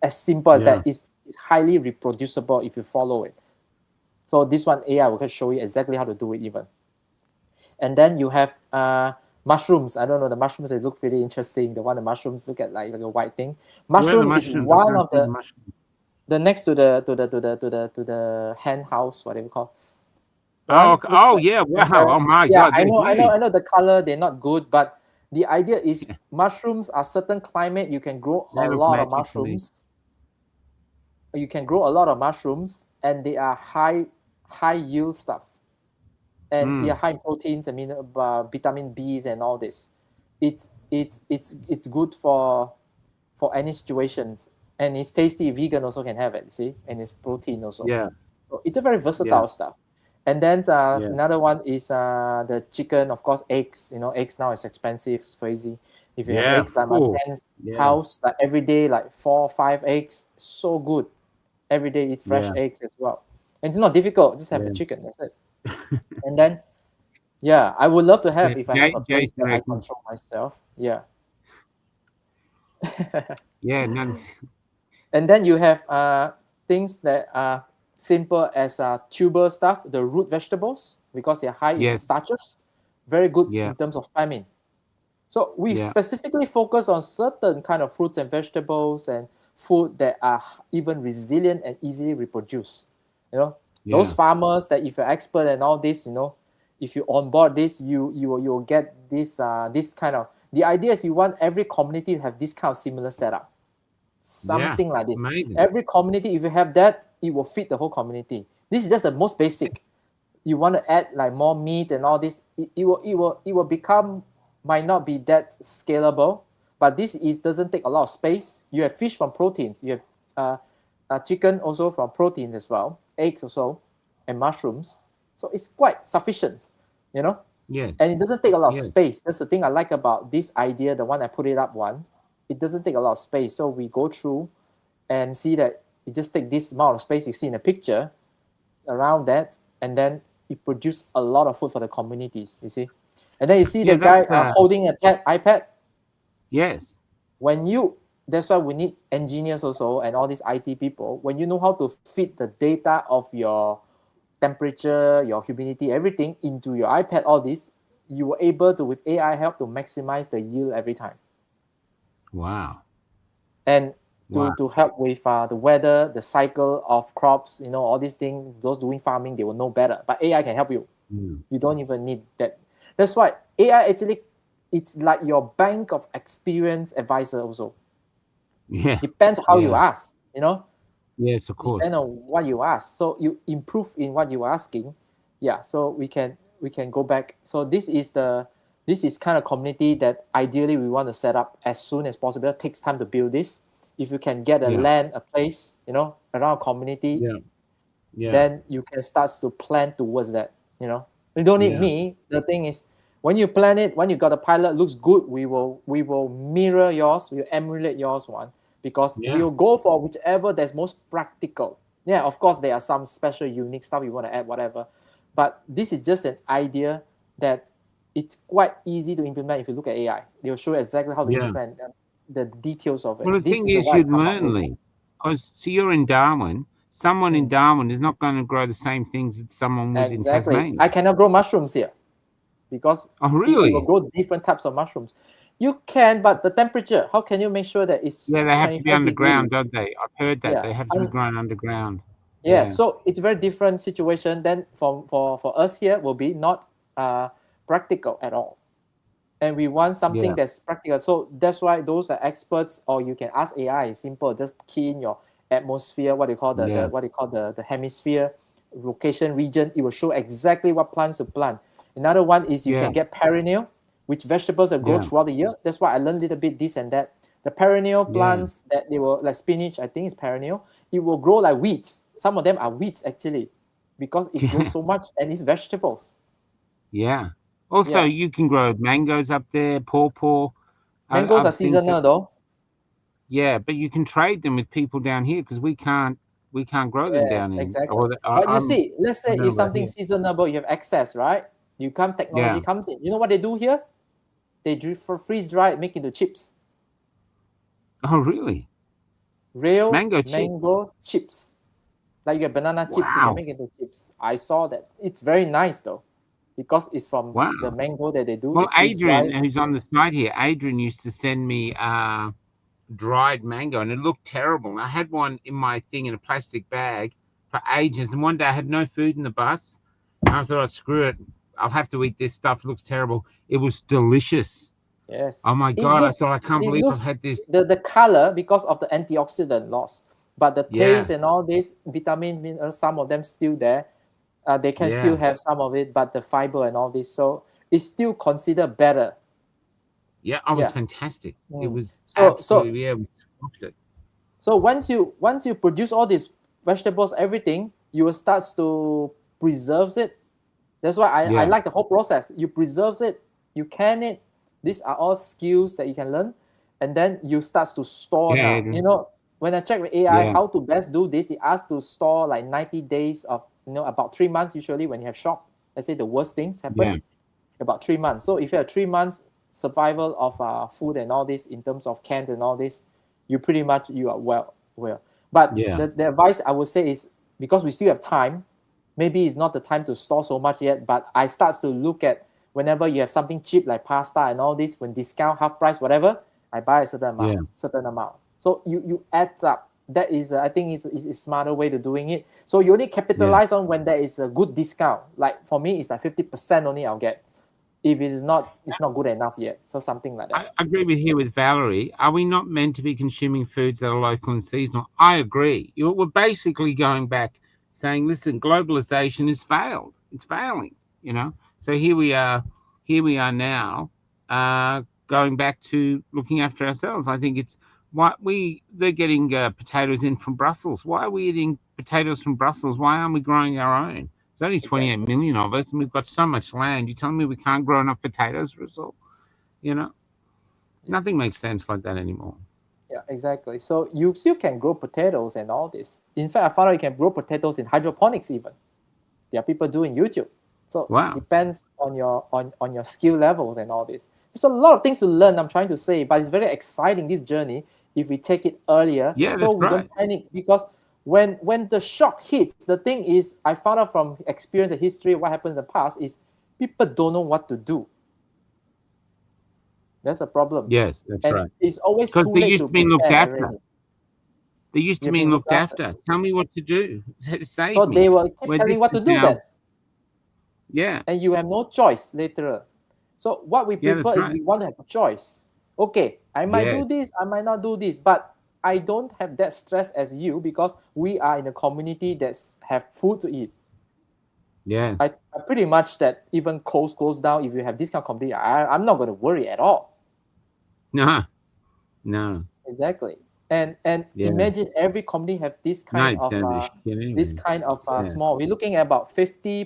As simple as that. It's highly reproducible if you follow it. So this one AI will show you exactly how to do it even. And then you have mushrooms. I don't know, the mushrooms, they look really interesting. The mushrooms look at like a white thing. Mushroom is one of the next to the hen house, whatever you call. Wow! Oh my God! I know the color, they're not good, but the idea is mushrooms are certain climate. You can grow a lot of mushrooms. You can grow a lot of mushrooms, and they are high yield stuff, and they are high in proteins and vitamin B's and all this. It's good for any situations, and it's tasty. Vegan also can have it, you see, and it's protein also. Yeah. So it's a very versatile stuff. And then another one is the chicken, of course, eggs. Eggs now is expensive. It's crazy. If you have eggs, like my friend's house, like every day, like 4 or 5 eggs, so good. Every day eat fresh eggs as well. And it's not difficult. Just have the chicken. That's it. And then, I would love to have if I have a place that I control myself. Yeah. None. And then you have things that are simple as tuber stuff, the root vegetables, because they're high in starches, very good in terms of famine. So we specifically focus on certain kind of fruits and vegetables and food that are even resilient and easily reproduce. Those farmers that if you're expert and all this, if you onboard this, you'll get this kind of. The idea is you want every community to have this kind of similar setup. Something like this. Amazing. Every community, if you have that, it will fit the whole community. This is just the most basic. You want to add like more meat and all this, it will become, might not be that scalable, but this doesn't take a lot of space. You have fish from proteins. You have chicken also from proteins as well, eggs also, and mushrooms. So it's quite sufficient, you know. Yes. And it doesn't take a lot of Yes. space. That's the thing I like about this idea, the one I put it up one. It doesn't take a lot of space. So we go through and see that it just takes this amount of space you see in the picture around that, and then it produces a lot of food for the communities, you see. And then you see Yeah, the guy that's, holding a iPad. Yes. That's why we need engineers also and all these IT people. When you know how to fit the data of your temperature, your humidity, everything into your iPad, all this, you were able to, with AI help, to maximize the yield every time. Wow. And Wow. to help with the weather, the cycle of crops, you know, all these things, those doing farming, they will know better. But AI can help you. Mm. You don't even need that. That's why AI actually, it's like your bank of experience advisor also. Yeah. Depends how you Yeah. ask, you know. Yes, of course. Depends on what you ask. So you improve in what you're asking. Yeah. So we can go back. So this is kind of community that ideally we want to set up as soon as possible. It takes time to build this. If you can get a Yeah. land, a place, you know, around a community, Yeah. Yeah. then you can start to plan towards that. You know, you don't need Yeah. me. The thing is, when you plan it, when you got a pilot, looks good, we will mirror yours, we will emulate yours one, because Yeah. we will go for whichever that's most practical. Yeah, of course there are some special unique stuff you want to add, whatever, but this is just an idea that it's quite easy to implement. If you look at AI, they will show you exactly how to Yeah. implement the details of it. Well, the This thing is is, what I you'd come up learn, with. Lee, because see, you're in Darwin. Someone in Darwin is not going to grow the same things that someone would in Exactly. Tasmania. I cannot grow mushrooms here because Oh, it will really? grow different types of mushrooms. You can, but the temperature, how can you make sure that it's Yeah, they have to be 25 underground, degrees? don't they? I've heard that Yeah. they have to be grown underground. Yeah, Yeah. so it's a very different situation than for us here will be not practical at all. And we want something Yeah. that's practical. So that's why those are experts, or you can ask AI. It's simple. Just key in your atmosphere, what they call Yeah. the hemisphere, location, region. It will show exactly what plants to plant. Another one is you Yeah. can get perennial, which vegetables that grow Yeah. throughout the year. That's why I learned a little bit this and that. The perennial Yeah. plants that they will, like spinach, I think it's perennial. It will grow like weeds. Some of them are weeds actually, because it Yeah. grows so much and it's vegetables. Yeah. Also, Yeah. you can grow mangoes up there, pawpaw, Mangoes other are things that, seasonal though. yeah, but you can trade them with people down here because we can't grow them Yes, down in. exactly. Or But you see, let's I say don't know if about something here. seasonable, you have access, right? Technology Yeah. comes in. You know what they do here? They freeze dry it, make into chips. Oh, really? Real Mango chip. mango chips. Like your banana chips, you can Wow. make into chips. I saw that. It's very nice though, because it's from Wow. the mango that they do. Well, They freeze dry Adrian, it. who's on the side here, Adrian used to send me dried mango, and it looked terrible. I had one in my thing in a plastic bag for ages, and one day I had no food in the bus, and I thought, oh, screw it, I'll have to eat this stuff. It looks terrible. It was delicious. Yes. Oh my It God! I looks thought, I can't it believe I've looks had this. the color because of the antioxidant loss, but the Yeah. taste and all this vitamin minerals, some of them still there. They can Yeah. still have some of it, but the fiber and all this, so it's still considered better. Yeah, it was Yeah. fantastic. It was So absolutely, yeah, we swapped it. so once you produce all these vegetables, everything, you will start to preserve it. That's why I Yeah. like the whole process. You preserve it, you can it. These are all skills that you can learn, and then you start to store Yeah, now. Adrian. You know, when I check with AI Yeah. how to best do this, it asks to store like 90 days of, about 3 months usually when you have shock. Let's say the worst things happen, Yeah. about 3 months. So if you have 3 months survival of food and all this in terms of cans and all this, you pretty much you are well. But Yeah. the advice I would say is, because we still have time, maybe it's not the time to store so much yet, but I start to look at whenever you have something cheap like pasta and all this, when discount, half price, whatever, I buy a certain amount. So you add up. That is, I think, is a smarter way to doing it. So you only capitalize on when there is a good discount. Like for me, it's like 50% only I'll get. If it is not, it's not good enough yet. So something like that. I agree with Valerie. Are we not meant to be consuming foods that are local and seasonal? I agree. We're basically going back saying, listen, globalization has failed. It's failing, So here we are now, going back to looking after ourselves. I think it's why they're getting potatoes in from Brussels. Why are we eating potatoes from Brussels? Why aren't we growing our own? There's only 28 million of us, and we've got so much land. You're telling me we can't grow enough potatoes for us all? You know, nothing makes sense like that anymore. Yeah, exactly. So you still can grow potatoes and all this. In fact, I found out you can grow potatoes in hydroponics even. There are people doing YouTube. So Wow. it depends on your skill levels and all this. There's a lot of things to learn, I'm trying to say, but it's very exciting, this journey, if we take it earlier. Yeah, so that's we don't panic, because when the shock hits, the thing is, I found out from experience and history, what happens in the past is people don't know what to do. That's a problem. Yes, that's and right. it's always Because too they late used to to be looked prepare after. already. They used to You're be being looked looked after. Tell me what to do. Save So me. they will keep Where telling this what to is do now- then. Yeah. And you have no choice later. So what we Yeah, prefer that's is right. we want to have a choice. Okay, I might Yes. do this, I might not do this, but I don't have that stress as you, because we are in a community that's have food to eat. Yes. I pretty much that even Coles goes down, if you have this kind of community, I'm not going to worry at all. No. No. Exactly. And Yeah. imagine every company have this No, kind it's of gonna be shit anyway. this kind of Yeah. small. We're looking at about 50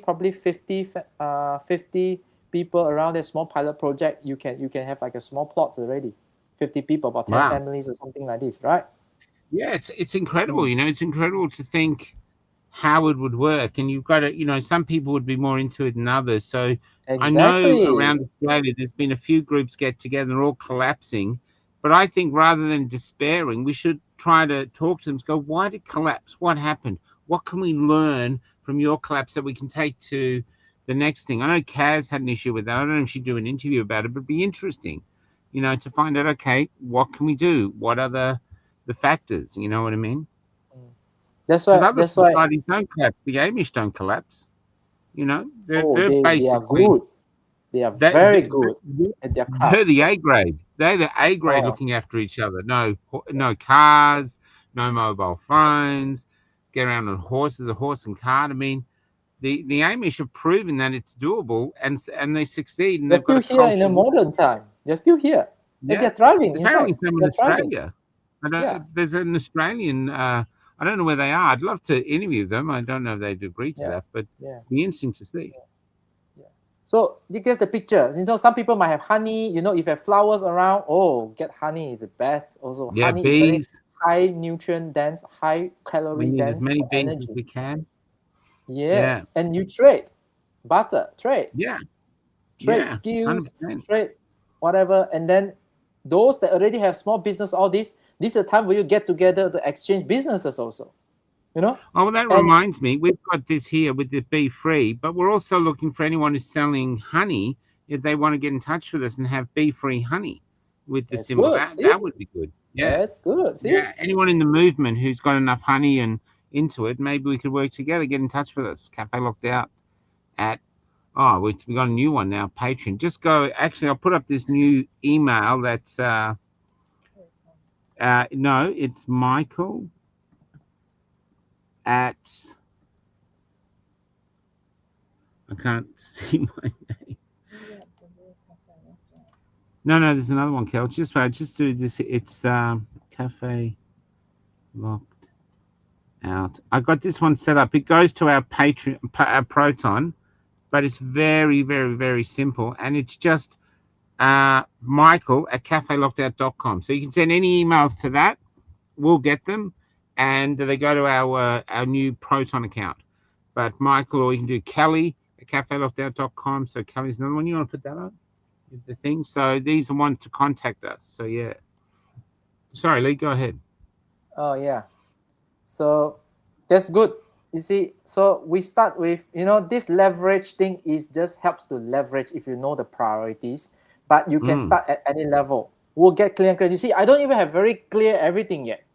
people around a small pilot project. You can have like a small plot already. 50 people, about 10 Wow. families or something like this, right? Yeah, it's incredible. You know, it's incredible to think how it would work. And you've got to, you know, some people would be more into it than others. So I know Exactly. around Australia, there's been a few groups get together, they're all collapsing. But I think rather than despairing, we should try to talk to them, go, why did it collapse? What happened? What can we learn from your collapse that we can take to the next thing? I know Kaz had an issue with that. I don't know if she'd do an interview about it, but it'd be interesting, you know, to find out, okay, what can we do? What are the factors? You know what I mean? That's Because why. other That's why. societies don't collapse. The Amish don't collapse. You know, they're They are basically good. They are very good at their they're crafts. the A grade. They're the A grade Oh. looking after each other. No cars, no mobile phones. Get around on horses, a horse and cart. I mean, the Amish have proven that it's doable, and they succeed. And They're they've got still a here in a culture. modern time. They're still here. Yeah. And they're thriving. In Apparently, fact, some in they're thriving. Australia. I don't. Yeah. There's an Australian. I don't know where they are. I'd love to interview them. I don't know if they'd agree to Yeah. that, but Yeah. it'd be interesting to see. So you get the picture. You know, some people might have honey. You know, if you have flowers around, oh, get honey is the best. Also, Yeah, honey is very bees. high nutrient dense, high calorie We need dense as many for bees energy. as we can. Yes, and you trade butter, trade Yeah. skills, 100%. trade whatever, and then those that already have small business, all this is a time where you get together to exchange businesses also. You know. Oh, well, that reminds me. We've got this here with the Bee Free, but we're also looking for anyone who's selling honey if they want to get in touch with us and have Bee Free honey with the That's symbol. good, That see? that would be good. Yeah. That's good. See? Yeah. Anyone in the movement who's got enough honey and into it, maybe we could work together. Get in touch with us. Cafe Locked Out at. Oh, we got a new one now. Patreon. Just go. Actually, I'll put up this new email. That's no, it's Michael at. I can't see my name. No, there's another one, Kel. Just do this. It's Cafe Locked Out. I got this one set up. It goes to our Patreon, our Proton, but it's very, very, very simple, and it's just Michael at cafelockedout.com. So you can send any emails to that. We'll get them, and they go to our new Proton account. But Michael, or you can do Kelly at cafelockedout.com. So Kelly's another one. You want to put that up? The thing. So these are ones to contact us. So yeah. Sorry, Lee, go ahead. Oh yeah. So that's good. You see, so we start with, you know, this leverage thing is just helps to leverage if you know the priorities, but you can start at any level. We'll get clear and clear. You see, I don't even have very clear everything yet,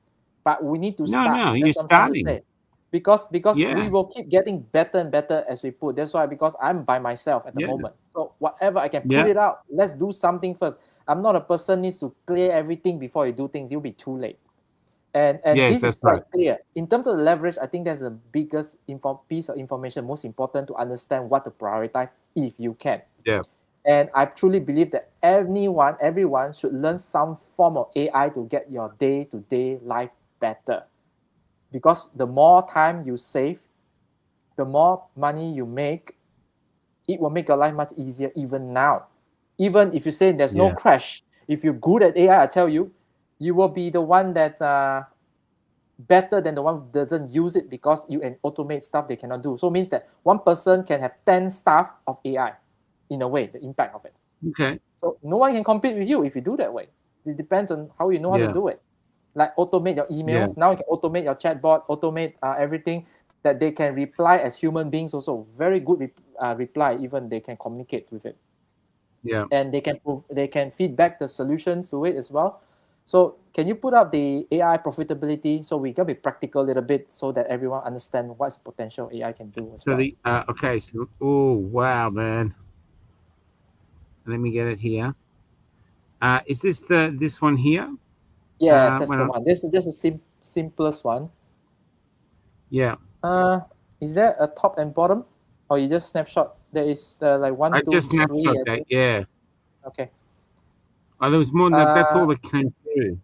but we need to start. No, That's you're what I'm trying to starting. say. Because Yeah. we will keep getting better and better as we put. That's why, because I'm by myself at the Yeah. moment. So whatever I can put Yeah. it out, let's do something first. I'm not a person needs to clear everything before you do things. You'll be too late. And Yes, this is that's quite right. clear. In terms of the leverage, I think that's the biggest piece of information, most important to understand what to prioritize if you can. Yeah. And I truly believe that everyone should learn some form of AI to get your day-to-day life better. Because the more time you save, the more money you make, it will make your life much easier even now. Even if you say there's no Yeah. crash, if you're good at AI, I tell you, you will be the one that better than the one who doesn't use it, because you can automate stuff they cannot do. So it means that one person can have 10 staff of AI, in a way, the impact of it. Okay. So no one can compete with you if you do that way. This depends on how you know how to Yeah. do it. Like automate your emails. Yeah. Now you can automate your chatbot, automate everything that they can reply as human beings also. Very good reply, even they can communicate with it. Yeah. And they can feedback the solutions to it as well. So can you put up the AI profitability, so we can be practical a little bit, so that everyone understand what's the potential AI can do as So well? the okay. So oh wow, man. Let me get it here. Is this this one here? Yes, that's when the I, one. This is just a simplest one. yeah. Is there a top and bottom, or you just snapshot? There is like I one, two, just three. snapshot I that. think. Yeah. Okay. Oh, there was more than that. That's all that came through.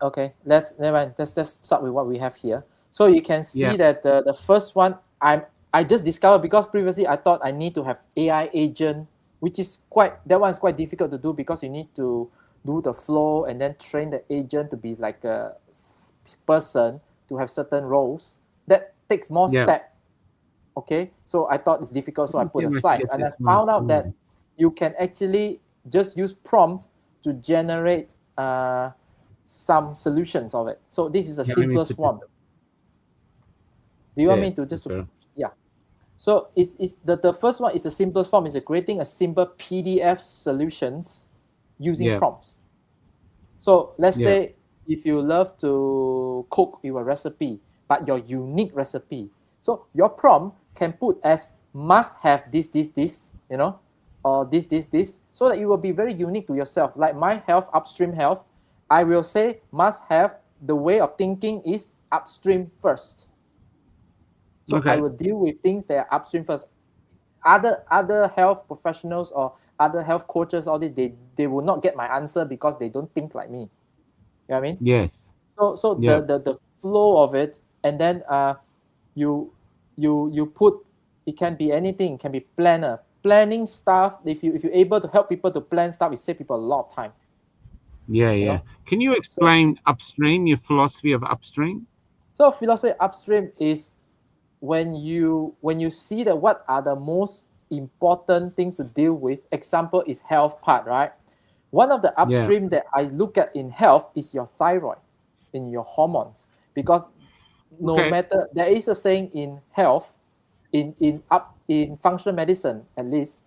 Okay. Never mind. Let's start with what we have here. So you can see Yeah. that the first one I just discovered, because previously I thought I need to have AI agent, which is that one is quite difficult to do, because you need to do the flow and then train the agent to be like a person to have certain roles. That takes more Yeah. step. Okay, so I thought it's difficult, so I Let me put see if I can aside, get and I this one. found out that you can actually just use prompt to generate some solutions of it. So this is the Yeah, let me simplest put this one. up Do you want there. me to just So, yeah? So it's the first one is the simplest form, is creating a simple PDF solutions using yeah. prompts. So let's Yeah. say if you love to cook your recipe, but your unique recipe, so your prompt can put as must have this, or this, so that it will be very unique to yourself. Like my health, upstream health, I will say must have, the way of thinking is upstream first. So I Okay. will deal with things that are upstream first. Other health professionals or other health coaches, all this, they will not get my answer, because they don't think like me. You know what I mean? Yes. So Yeah. the flow of it, and then you put, it can be anything, it can be planning stuff. If you're able to help people to plan stuff, it save people a lot of time. Yeah. You Yeah. know. Can you So explain upstream? Your philosophy of upstream? philosophy upstream is when you see that what are the most important things to deal with. Example is health part, right? One of the Yeah. upstream that I look at in health is your thyroid, in your hormones, because no Okay. matter, there is a saying in health, in functional medicine at least,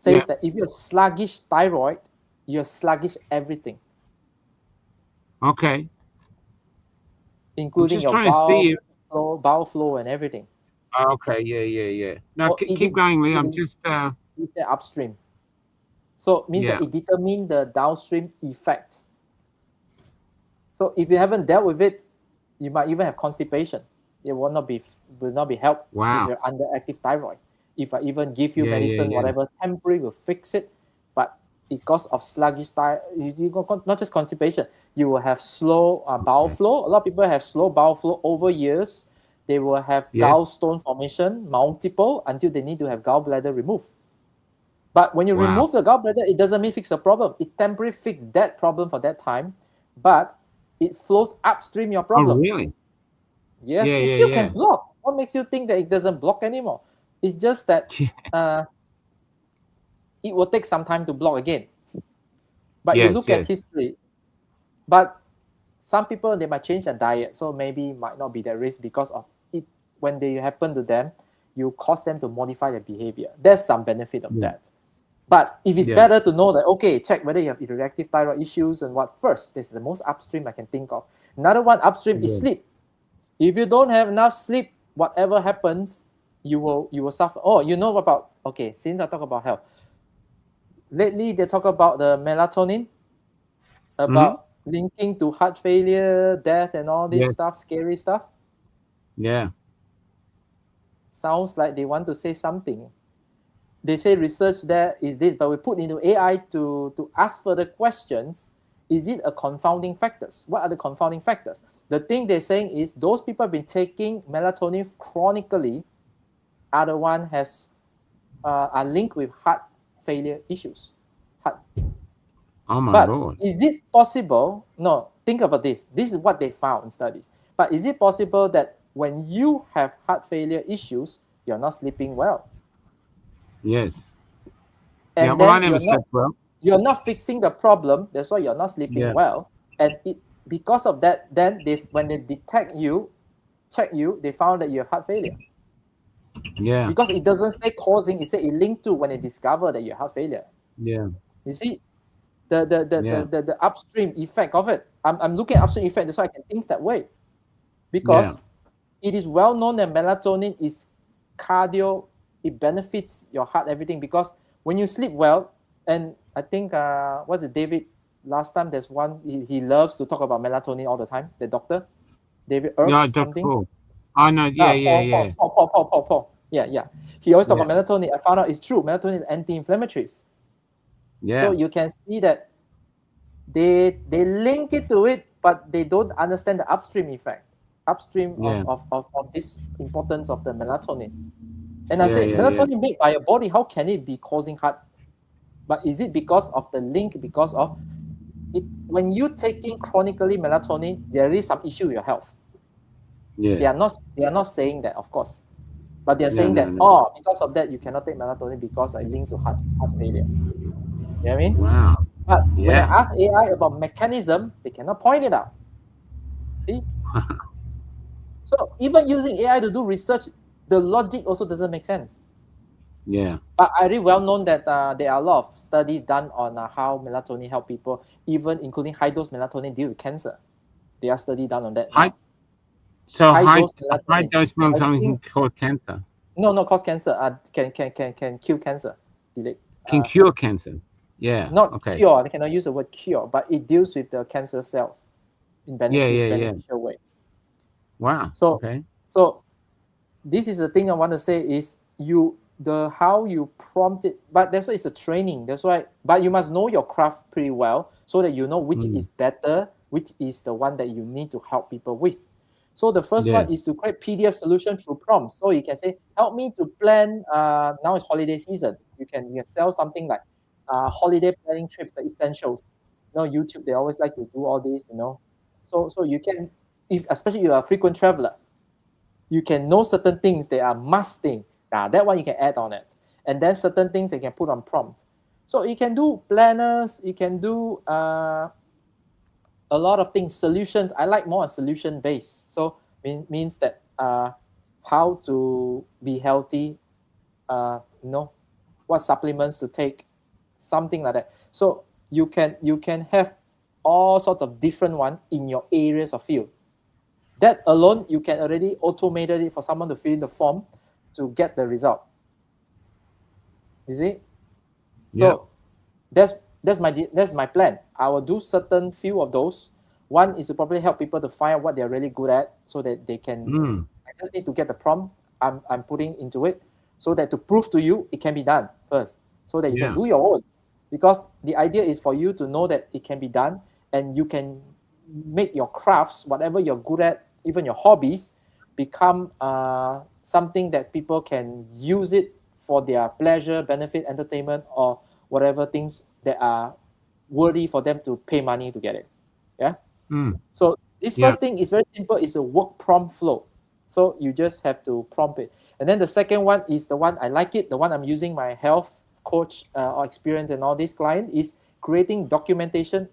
Yeah. says that if you're sluggish thyroid, you're sluggish everything, Okay. I'm including just your trying to see if. bowel flow and everything. Okay. Yeah. Yeah. Yeah. No, So it keep is going, Lee. it I'm is just. it's the upstream. So it means that Yeah. it determines the downstream effect. So if you haven't dealt with it, you might even have constipation. It will not be helped if Wow. you're underactive thyroid. If I even give you Yeah. Yeah. medicine, Yeah. whatever, temporary will fix it, but because of sluggish thyroid, not just constipation, you will have slow bowel Okay. flow. A lot of people have slow bowel flow over years. They will have Yes. gallstone formation, multiple, until they need to have gallbladder removed. But when you Wow. remove the gallbladder, it doesn't mean fix the problem. It temporarily fix that problem for that time, but it flows upstream your Oh, problem. really? Yes, Yeah. it Yeah. still can Yeah. block. What makes you think that it doesn't block anymore? It's just that it will take some time to block again. But you Yes. look at Yes. history, but some people, they might change their diet, so maybe might not be that risk, because of it. When they happen to them, you cause them to modify their behavior. There's some benefit of Yeah. that. But if it's Yeah. better to know that, okay, check whether you have reactive thyroid issues and what first. This is the most upstream I can think of. Another one upstream is Yeah. sleep. If you don't have enough sleep, whatever happens, you will suffer. Oh, you know about, okay, since I talk about health, lately they talk about the melatonin, Mm-hmm. about linking to heart failure, death, and all this Yes. stuff, scary stuff. Yeah. Sounds like they want to say something. they say research there is this, but we put into AI to ask further questions. Is it a confounding factors? What are the confounding factors? The thing they're saying is those people have been taking melatonin chronically are the one are linked with heart failure issues. Oh my But Lord. is it possible? No, think about this. This is what they found in studies. But is it possible that when you have heart failure issues, you're not sleeping well? Yes. And Yeah, well, I then never slept well. you're not fixing the problem. That's why you're not sleeping Yeah. well. And because of that, then when they check you, they found that you have heart failure. Yeah. Because it doesn't say causing, it says it linked to when they discover that you have heart failure. Yeah. You see, the upstream effect of it. I'm looking at upstream effect, that's why I can think that way. Because it is well known that melatonin is cardio, it benefits your heart, everything. Because when you sleep well, and I think what's it, David? Last time there's one he loves to talk about melatonin all the time. The doctor, David Ertz, Yeah, Dr. something. Paul. I know. Yeah. Paul. Yeah. He always talk about melatonin. I found out it's true. Melatonin is anti-inflammatories. Yeah. So you can see that they link it to it, but they don't understand the upstream effect, of this importance of the melatonin. And I say melatonin made by your body, how can it be causing heart? But is it because of the link? Because of it, when you taking chronically melatonin, there is some issue with your health. Yes. They are not saying that, of course, but they are saying that because of that you cannot take melatonin because it links to heart failure. You know what I mean? Wow. But when I ask AI about mechanism, they cannot point it out. See? So even using AI to do research, the logic also doesn't make sense. Yeah. But I really well known that there are a lot of studies done on how melatonin help people, even including high dose melatonin deal with cancer. There are studies done on that. High dose melatonin can cause cancer. No, cause cancer. Can kill cancer. Can cure cancer. Yeah. Not cure. I cannot use the word cure, but it deals with the cancer cells in beneficial way. Wow. So this is the thing I want to say is how you prompt it, but that's why it's a training. That's why, but you must know your craft pretty well so that you know which is better, which is the one that you need to help people with. So the first one is to create PDF solution through prompts. So you can say, help me to plan. Now it's holiday season. You can sell something like holiday planning trips, the essentials. YouTube, they always like to do all this. So you can, especially if you're a frequent traveler, you can know certain things that are must thing. That one you can add on it. And then certain things you can put on prompt. So you can do planners, you can do a lot of things, solutions. I like more a solution based. So means that how to be healthy, what supplements to take, something like that. So you can have all sorts of different ones in your areas of field. That alone, you can already automate it for someone to fill in the form to get the result. You see? So that's my plan. I will do certain few of those. One is to probably help people to find out what they're really good at so that they can, I just need to get the prompt I'm putting into it so that to prove to you it can be done first so that you can do your own. Because the idea is for you to know that it can be done and you can make your crafts, whatever you're good at, even your hobbies, become something that people can use it for their pleasure, benefit, entertainment, or whatever things that are worthy for them to pay money to get it. So this first thing is very simple. It's a work prompt flow. So you just have to prompt it. And then the second one is the one I like it. The one I'm using my health coach or experience and all these clients is creating documentation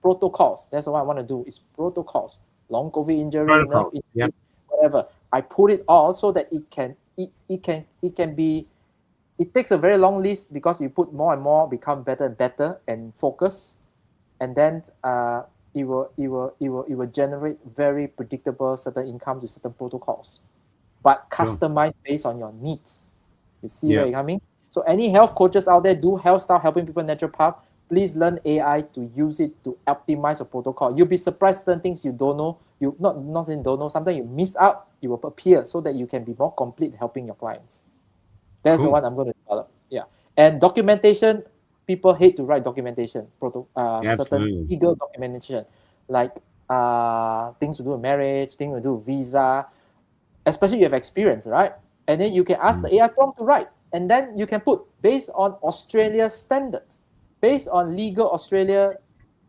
protocols. That's what I want to do is protocols. Long COVID injury, nerve injury, whatever. I put it all so that it can be. It takes a very long list because you put more and more, become better and better, and focus, and then it will generate very predictable certain incomes with certain protocols, but customized based on your needs. You see where you're coming? So any health coaches out there do health stuff, helping people naturopath, please learn AI to use it to optimize a protocol. You'll be surprised certain things you don't know. You not saying don't know. Sometimes you miss out. It will appear so that you can be more complete helping your clients. That's the one I'm going to develop. And documentation, people hate to write documentation, certain Absolutely. legal documentation, like things to do with marriage, things to do with visa, especially you have experience, right? And then you can ask the AI prompt to write, and then you can put based on Australia standards, based on legal Australia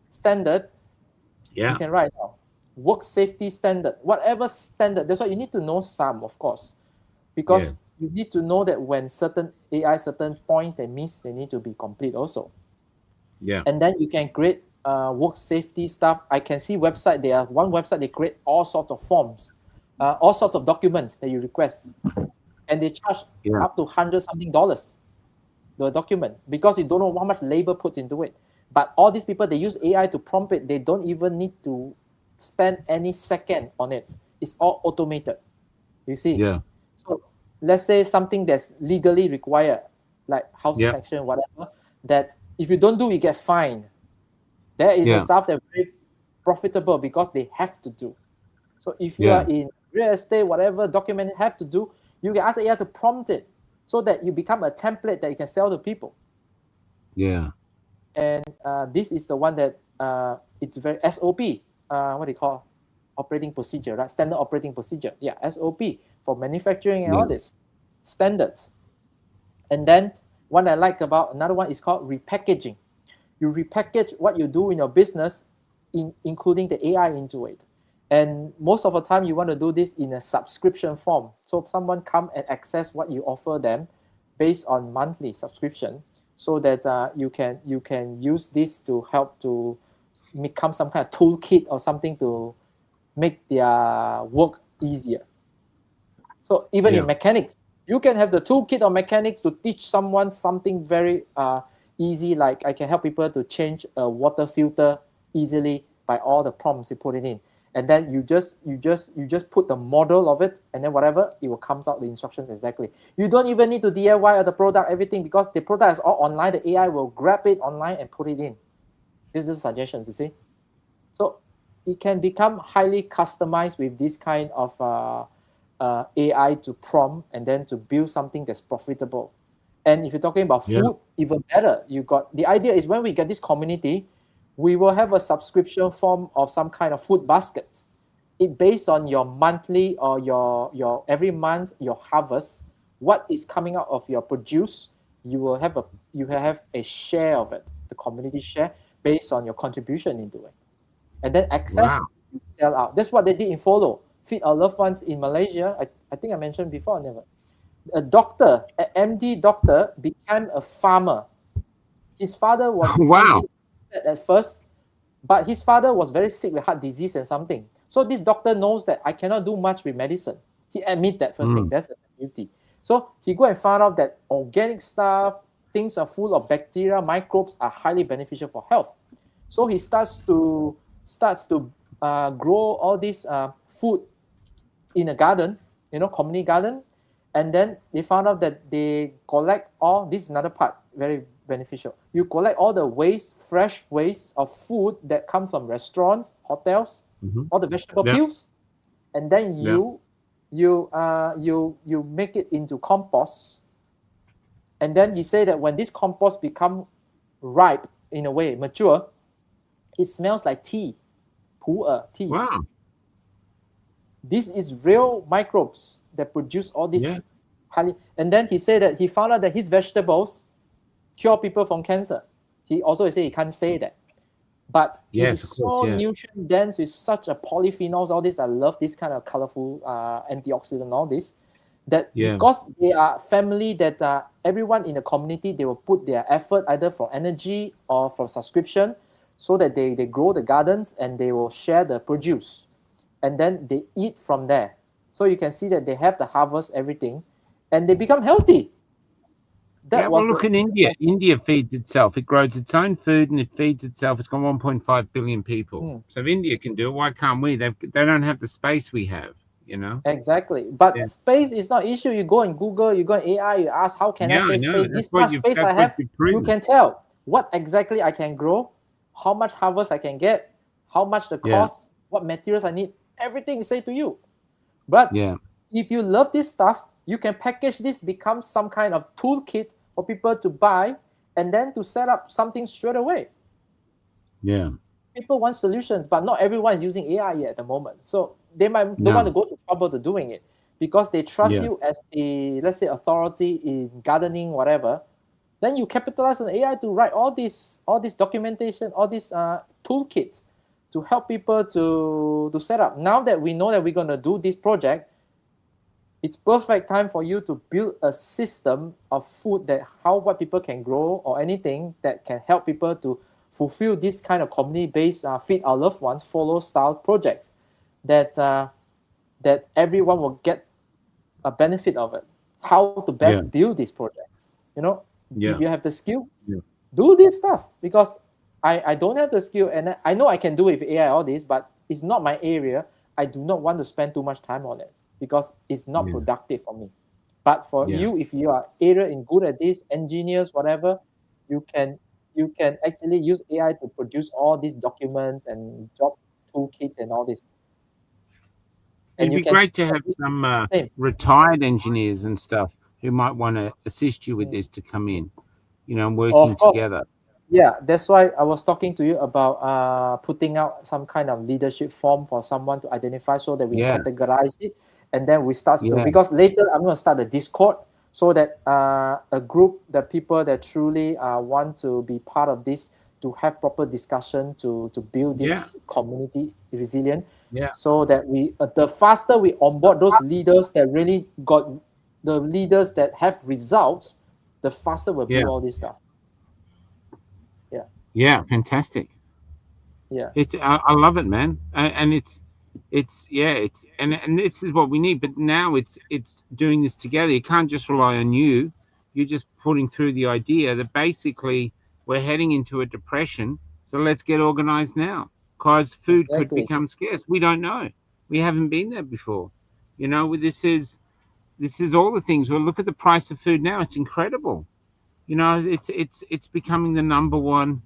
standard, Yeah. you can write down work safety standard, whatever standard. That's why you need to know some, of course, because you need to know that when certain AI, certain points they miss, they need to be complete also. Yeah. And then you can create work safety stuff. I can see website. There are one website they create all sorts of forms, all sorts of documents that you request, and they charge up to $100-something the document because you don't know how much labor puts into it. But all these people, they use AI to prompt it. They don't even need to spend any second on it. It's all automated. You see? Yeah. So let's say something that's legally required, like house inspection, whatever, that if you don't do, you get fined. There is a stuff that's very profitable because they have to do. So if you are in real estate, whatever document you have to do, you can ask AI to prompt it so that you become a template that you can sell to people. Yeah. And this is the one that it's very SOP. What do you call operating procedure, right? Standard operating procedure. Yeah, SOP for manufacturing and all this standards. And then what I like about another one is called repackaging. You repackage what you do in your business, including the AI into it. And most of the time, you want to do this in a subscription form. So someone come and access what you offer them based on monthly subscription, so that you can use this to help to become some kind of toolkit or something to make their work easier. So even in mechanics, you can have the toolkit of mechanics to teach someone something very easy, like I can help people to change a water filter easily by all the prompts you put it in. And then you just put the model of it, and then whatever, it will comes out the instructions exactly. You don't even need to DIY the product, everything, because the product is all online. The AI will grab it online and put it in. This is suggestions, you see. So it can become highly customized with this kind of AI to prompt and then to build something that's profitable. And if you're talking about food, even better. You got the idea is when we get this community, we will have a subscription form of some kind of food basket. It based on your monthly or your every month your harvest, what is coming out of your produce, you will have a share of it, the community share based on your contribution into it, and then access you sell out. That's what they did in Follow Feed Our Loved Ones in Malaysia. I think I mentioned before. Never. A doctor, an MD doctor, became a farmer. His father was at first, but his father was very sick with heart disease and something. So this doctor knows that I cannot do much with medicine. He admit that first thing. That's the beauty. So he go and find out that organic stuff, things are full of bacteria, microbes are highly beneficial for health. So he starts to grow all this food in a garden, community garden, and then they found out that they collect all. This is another part, very beneficial. You collect all the waste, fresh waste of food that come from restaurants, hotels, all the vegetable peels, and then you make it into compost. And then you say that when this compost become ripe in a way, mature, it smells like tea, tea. Wow. This is real microbes that produce all this highly. And then he said that he found out that his vegetables cure people from cancer. He also said he can't say that, but it is so nutrient dense with such a polyphenols, all this. I love this kind of colorful antioxidant, all this. That because they are family, that everyone in the community, they will put their effort either for energy or for subscription, so that they grow the gardens and they will share the produce, and then they eat from there. So you can see that they have the harvest, everything, and they become healthy. Look in India. India feeds itself. It grows its own food and it feeds itself. It's got 1.5 billion people. So if India can do it, why can't we? They don't have the space we have, Exactly. But space is not issue. You go and Google, you go in AI, you ask, how can I say space? This much space I have, you can tell what exactly I can grow, how much harvest I can get, how much the cost, what materials I need. Everything is say to you. But if you love this stuff, you can package this, become some kind of toolkit for people to buy and then to set up something straight away. Yeah. People want solutions, but not everyone is using AI yet at the moment. So they might don't want to go to trouble to doing it because they trust you as a, let's say, authority in gardening, whatever. Then you capitalize on AI to write all this documentation, all these toolkits to help people to set up. Now that we know that we're going to do this project, it's perfect time for you to build a system of food that what people can grow or anything that can help people to fulfill this kind of community-based feed our loved ones, follow style projects that that everyone will get a benefit of it. How to best build these projects, you know? If you have the skill, do this stuff, because I don't have the skill, and I know I can do it with AI all this, but it's not my area. I do not want to spend too much time on it because it's not productive for me. But for you, if you are good at this, engineers, whatever, you can actually use AI to produce all these documents and job toolkits and all this. It'd be great to have some retired engineers and stuff who might want to assist you with this to come in, you know, working together. Yeah, that's why I was talking to you about putting out some kind of leadership form for someone to identify so that we categorize it. And then we start to, because later I'm going to start a Discord so that a group, the people that truly want to be part of this, to have proper discussion to build this community resilient. So that we, the faster we onboard those leaders that really got the leaders that have results, the faster we'll build all this stuff. Yeah, fantastic. Yeah, it's I love it, man, and it's and this is what we need. But now it's doing this together. You can't just rely on you. You're just putting through the idea that basically we're heading into a depression. So let's get organized now, because food could become scarce. We don't know. We haven't been there before. You know, this is all the things. Well, look at the price of food now. It's incredible. You know, it's becoming the number one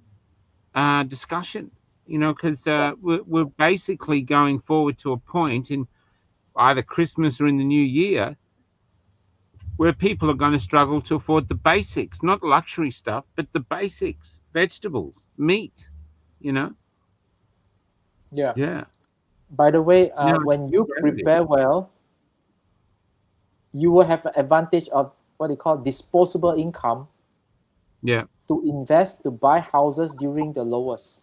discussion. You know, because we're basically going forward to a point in either Christmas or in the new year where people are going to struggle to afford the basics, not luxury stuff, but the basics: vegetables, meat. You know. Yeah. By the way, when you prepare well, you will have an advantage of what they call disposable income. To invest, to buy houses during the lowest.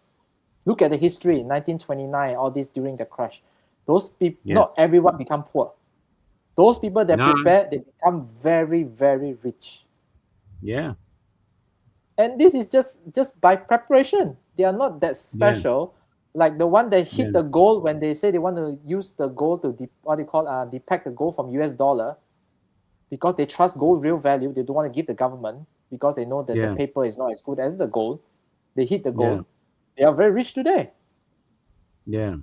Look at the history, 1929, all this during the crash. Those people, not everyone become poor. Those people that prepare, they become very, very rich. Yeah. And this is just by preparation. They are not that special. Like the one that hit the gold when they say they want to use the gold to depact the gold from US dollar, because they trust gold real value. They don't want to give the government because they know that the paper is not as good as the gold. They hit the gold. They are very rich today. Yeah.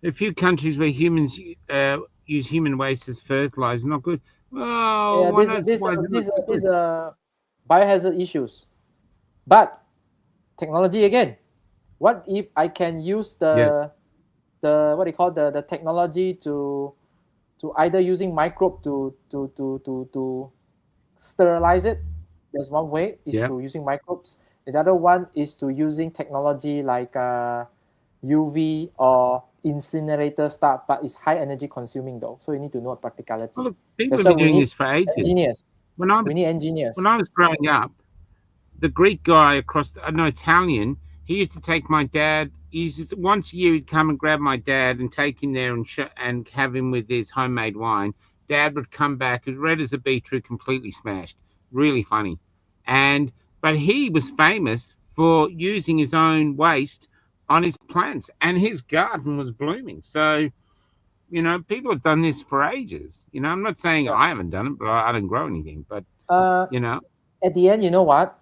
A few countries where humans use human waste as fertilizer, not good. Oh, these are biohazard issues. But technology again. What if I can use the technology to either using microbe to sterilize it? There's one way is through using microbes. The other one is to using technology like UV or incinerator stuff, but it's high energy consuming though. So you need to know practicality. Well, look, people have been doing this for ages. Engineers. We need engineers. When I was growing up, the Greek guy Italian, he used to take my dad. Once a year he'd come and grab my dad and take him there and have him with his homemade wine. Dad would come back as red as a beetroot, completely smashed. Really funny. But he was famous for using his own waste on his plants, and his garden was blooming. So, you know, people have done this for ages. You know, I'm not saying I haven't done it, but I didn't grow anything. But, you know. At the end, you know what?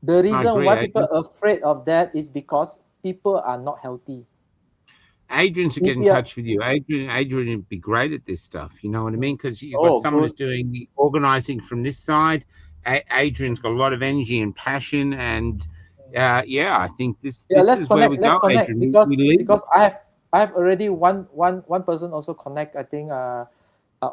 The reason why people are afraid of that is because people are not healthy. Adrian should get in touch with you. Adrian would be great at this stuff. You know what I mean? Because you've got someone who's doing the organizing from this side. Adrian's got a lot of energy and passion, and I think this is where we go. Adrian. Because I have already one person also connect. I think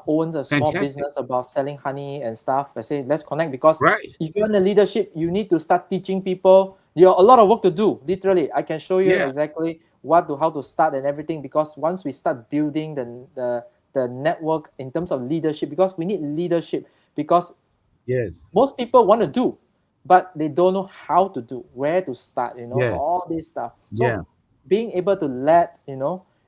owns a small Fantastic. business about selling honey and stuff. I say, let's connect, because Right. if you're in the leadership, you need to start teaching people. You have a lot of work to do, literally. I can show you Yeah. exactly how to start and everything, because once we start building the network in terms of leadership, because we need leadership, because Yes. most people want to do, but they don't know how to do, where to start, Yes. all this stuff. So Yeah. being able to lead,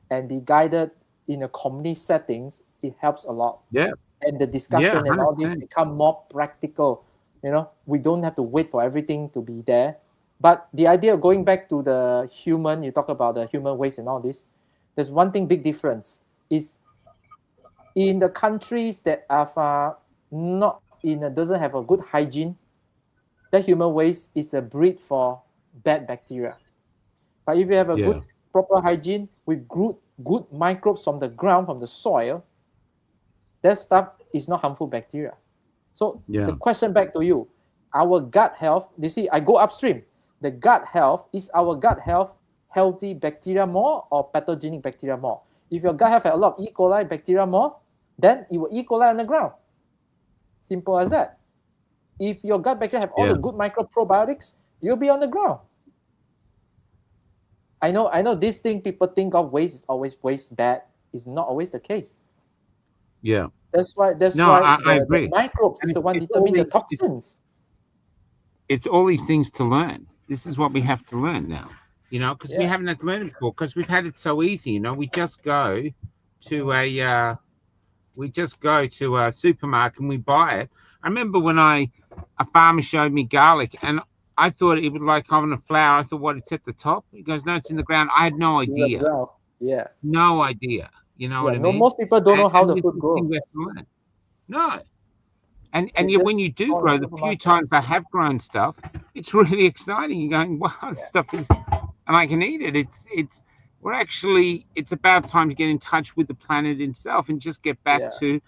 and be guided in a community settings, it helps a lot. Yeah. And the discussion and all this 100%. become more practical. We don't have to wait for everything to be there. But the idea of going back to the human, you talk about the human waste and all this, there's one thing big difference is in the countries that are doesn't have a good hygiene, that human waste is a breed for bad bacteria. But if you have a Yeah. good proper hygiene with good microbes from the ground, from the soil, that stuff is not harmful bacteria. So Yeah. the question back to you, our gut health, you see, I go upstream. The gut health, is our gut health healthy bacteria more or pathogenic bacteria more? If your gut health has a lot of E. coli bacteria more, then it will E. coli on the ground. Simple as that. If your gut bacteria have all the good microprobiotics, you'll be on the ground. I know this thing people think of waste is always waste bad. It's not always the case. Yeah. That's why I agree. the microbes is the one determining the toxins. It's all these things to learn. This is what we have to learn now, because we haven't had to learn it before, because we've had it so easy. We just go to a supermarket and we buy it. I remember when a farmer showed me garlic, and I thought it would like on a flower. I thought, what, it's at the top? He goes, no, it's in the ground. I had no idea. Yeah. No idea. You know what I mean? Most people don't know how the this food is the grows. thing we have to learn. No. And They yet just when you do follow grow, the few supermarket. times I have grown stuff, it's really exciting. You're going, wow, this stuff is, and I can eat it. It's about time to get in touch with the planet itself and just get back to,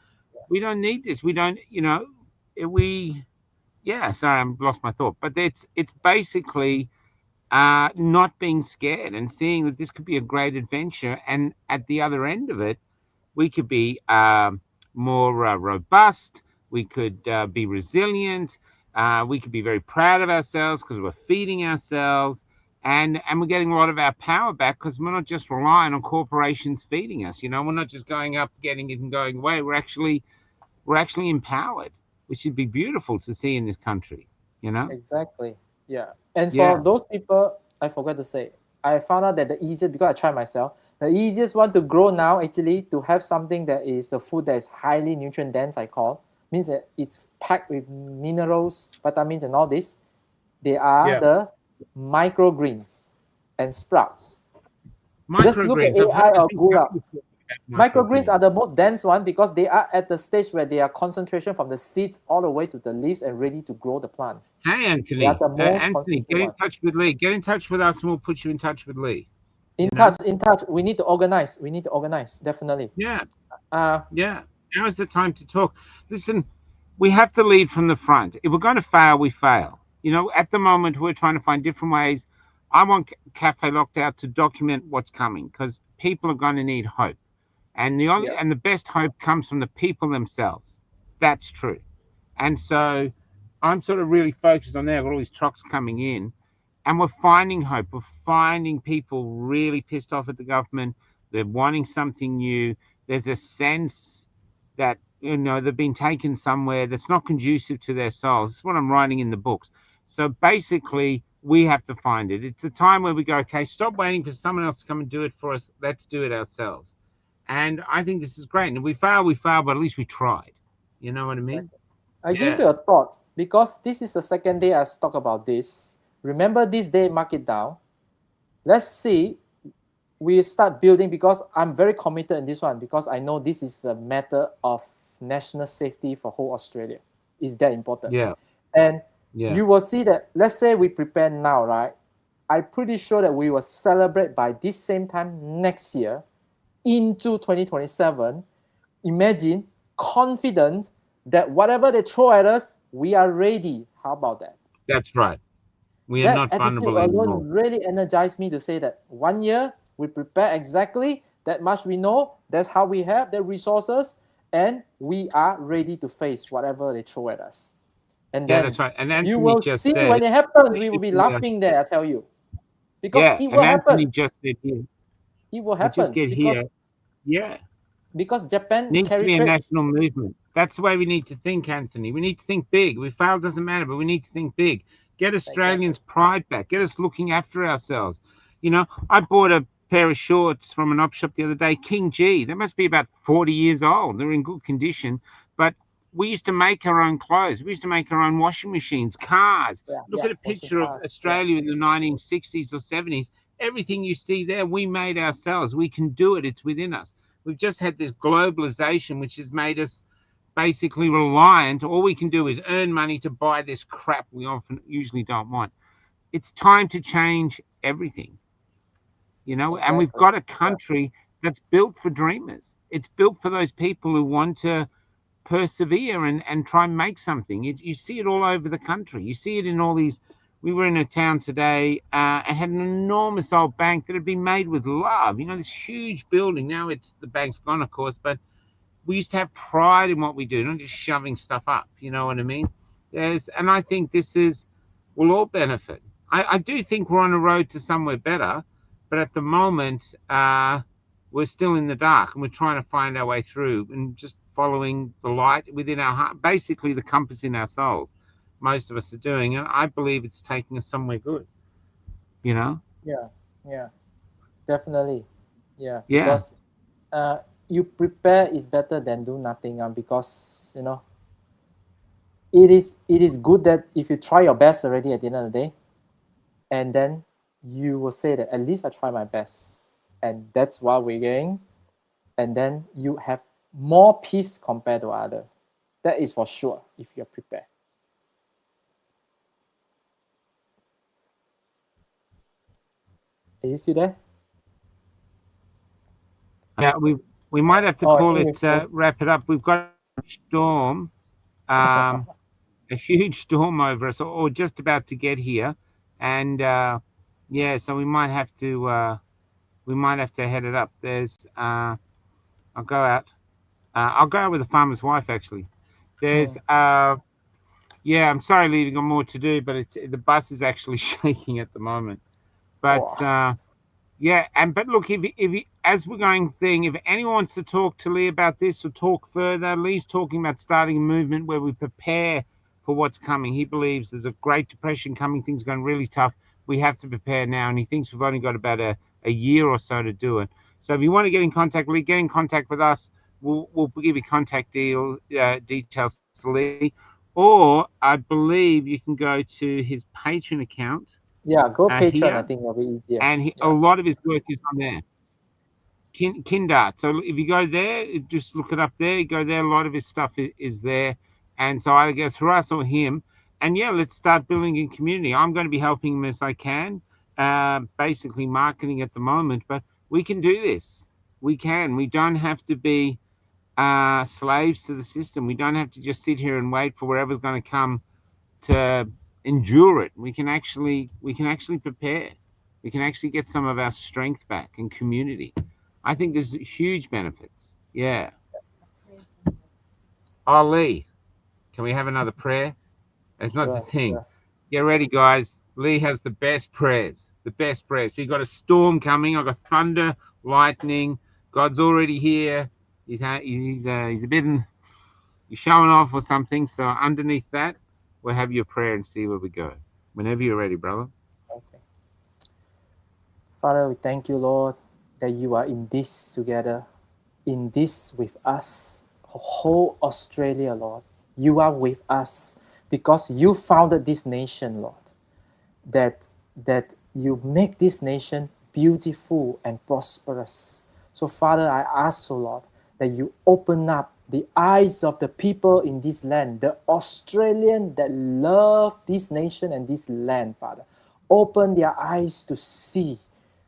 we don't need this. We don't, sorry, I lost my thought. But it's basically not being scared and seeing that this could be a great adventure. And at the other end of it, we could be more robust. We could be resilient. We could be very proud of ourselves because we're feeding ourselves, and we're getting a lot of our power back because we're not just relying on corporations feeding us. We're not just going up, getting it, and going away. We're actually empowered, which should be beautiful to see in this country. Exactly. Yeah. And for those people, I forgot to say, I found out that the easiest, because I tried myself, the easiest one to grow now, actually, to have something that is a food that is highly nutrient dense, I call, means that it's packed with minerals, vitamins, and all this. They are the microgreens and sprouts. Just look at AI or Google. Microgreens are the most dense one because they are at the stage where they are concentration from the seeds all the way to the leaves and ready to grow the plants. Hey, Anthony. They are the most Anthony, get in touch with Lee. Get in touch with us and we'll put you in touch with Lee. In touch. We need to organize. Definitely. Yeah. Now is the time to talk. Listen, we have to lead from the front. If we're going to fail, we fail. At the moment, we're trying to find different ways. I want Cafe Lockdown to document what's coming because people are going to need hope. And the best hope comes from the people themselves. That's true. And so I'm sort of really focused on that. I've got all these trucks coming in. And we're finding hope. We're finding people really pissed off at the government. They're wanting something new. There's a sense that, they've been taken somewhere that's not conducive to their souls. This is what I'm writing in the books. So basically, we have to find it. It's a time where we go, okay, stop waiting for someone else to come and do it for us. Let's do it ourselves. And I think this is great. And if we fail, but at least we tried. You know what I mean? Exactly. I give you a thought because this is the second day I talk about this. Remember this day, mark it down. Let's see, we start building because I'm very committed in this one because I know this is a matter of national safety for whole Australia. It's that important. Yeah. And you will see that, let's say we prepare now, right? I'm pretty sure that we will celebrate by this same time next year into 2027. Imagine confident that whatever they throw at us, we are ready. How about that? That's right. We are not vulnerable anymore. Really energized me to say that 1 year we prepare exactly that much we know. That's how we have the resources, and we are ready to face whatever they throw at us. And Yeah, then that's right. And you Anthony will just see said, when it happens, we will be laughing there, I tell you. Because yeah, it and will Anthony happen. just said here, It will we just happen get here. Yeah, because Japan needs to carry be a trade. national movement. That's the way we need to think, Anthony. We need to think big. We fail, doesn't matter, but we need to think big. Get Australians' pride back. Get us looking after ourselves. You know, I bought a pair of shorts from an op shop the other day, King G. They must be about 40 years old. They're in good condition, but we used to make our own clothes. We used to make our own washing machines, cars. Look at a picture of Australia in the 1960s or 70s. Everything you see there, we made ourselves. We can do it. It's within us. We've just had this globalization, which has made us basically reliant. All we can do is earn money to buy this crap we usually don't want. It's time to change everything, you know, and we've got a country that's built for dreamers. It's built for those people who want to persevere and try and make something. You see it all over the country. You see it in all these. We were in a town today and had an enormous old bank that had been made with love. You know, this huge building. Now the bank's gone, of course, but we used to have pride in what we do, not just shoving stuff up. You know what I mean? And I think we'll all benefit. I do think we're on a road to somewhere better, but at the moment, we're still in the dark and we're trying to find our way through and just following the light within our heart, basically the compass in our souls. Most of us are doing, and I believe it's taking us somewhere good. You know? Yeah, definitely. Yeah, Yeah. because you prepare is better than do nothing. Because you know, it is good that if you try your best already at the end of the day, and then you will say that at least I try my best, and that's what we're getting, and then you have more peace compared to other. That is for sure if you're prepared. Are you still there? Yeah, we might have to call it, so. wrap it up. We've got a storm, a huge storm over us, or just about to get here, and yeah, so we might have to head it up. There's I'll go out. I'll go out with the farmer's wife actually. There's yeah, I'm sorry leaving on more to do, but the bus is actually shaking at the moment. But yeah, but look, if as we're going thing, if anyone wants to talk to Lee about this or talk further, Lee's talking about starting a movement where we prepare for what's coming. He believes there's a Great Depression coming, things are going really tough. We have to prepare now, and he thinks we've only got about a year or so to do it. So if you want to get in contact, Lee, get in contact with us. We'll give you contact details to Lee, or I believe you can go to his Patreon account. Yeah, go Patreon. Here, I think it'll be easier. And a lot of his work is on there. Kindart. So if you go there, just look it up there. You go there, a lot of his stuff is there. And so either go through us or him. And yeah, let's start building a community. I'm going to be helping him as I can, basically marketing at the moment. But we can do this. We can. We don't have to be slaves to the system. We don't have to just sit here and wait for whatever's going to come to endure it. We can actually prepare. We can actually get some of our strength back and community. I think there's huge benefits. Yeah. Oh, Lee, can we have another prayer? That's not the thing. Get ready, guys. Lee has the best prayers. The best prayers. So you got a storm coming. I've got thunder, lightning. God's already here. He's a bit. He's showing off or something. So underneath that, we'll have your prayer and see where we go. Whenever you're ready, brother. Okay. Father, we thank you, Lord, that you are in this together, in this with us, whole Australia, Lord. You are with us because you founded this nation, Lord, that you make this nation beautiful and prosperous. So, Father, I ask, oh Lord, that you open up the eyes of the people in this land, the Australian that love this nation and this land, Father. Open their eyes to see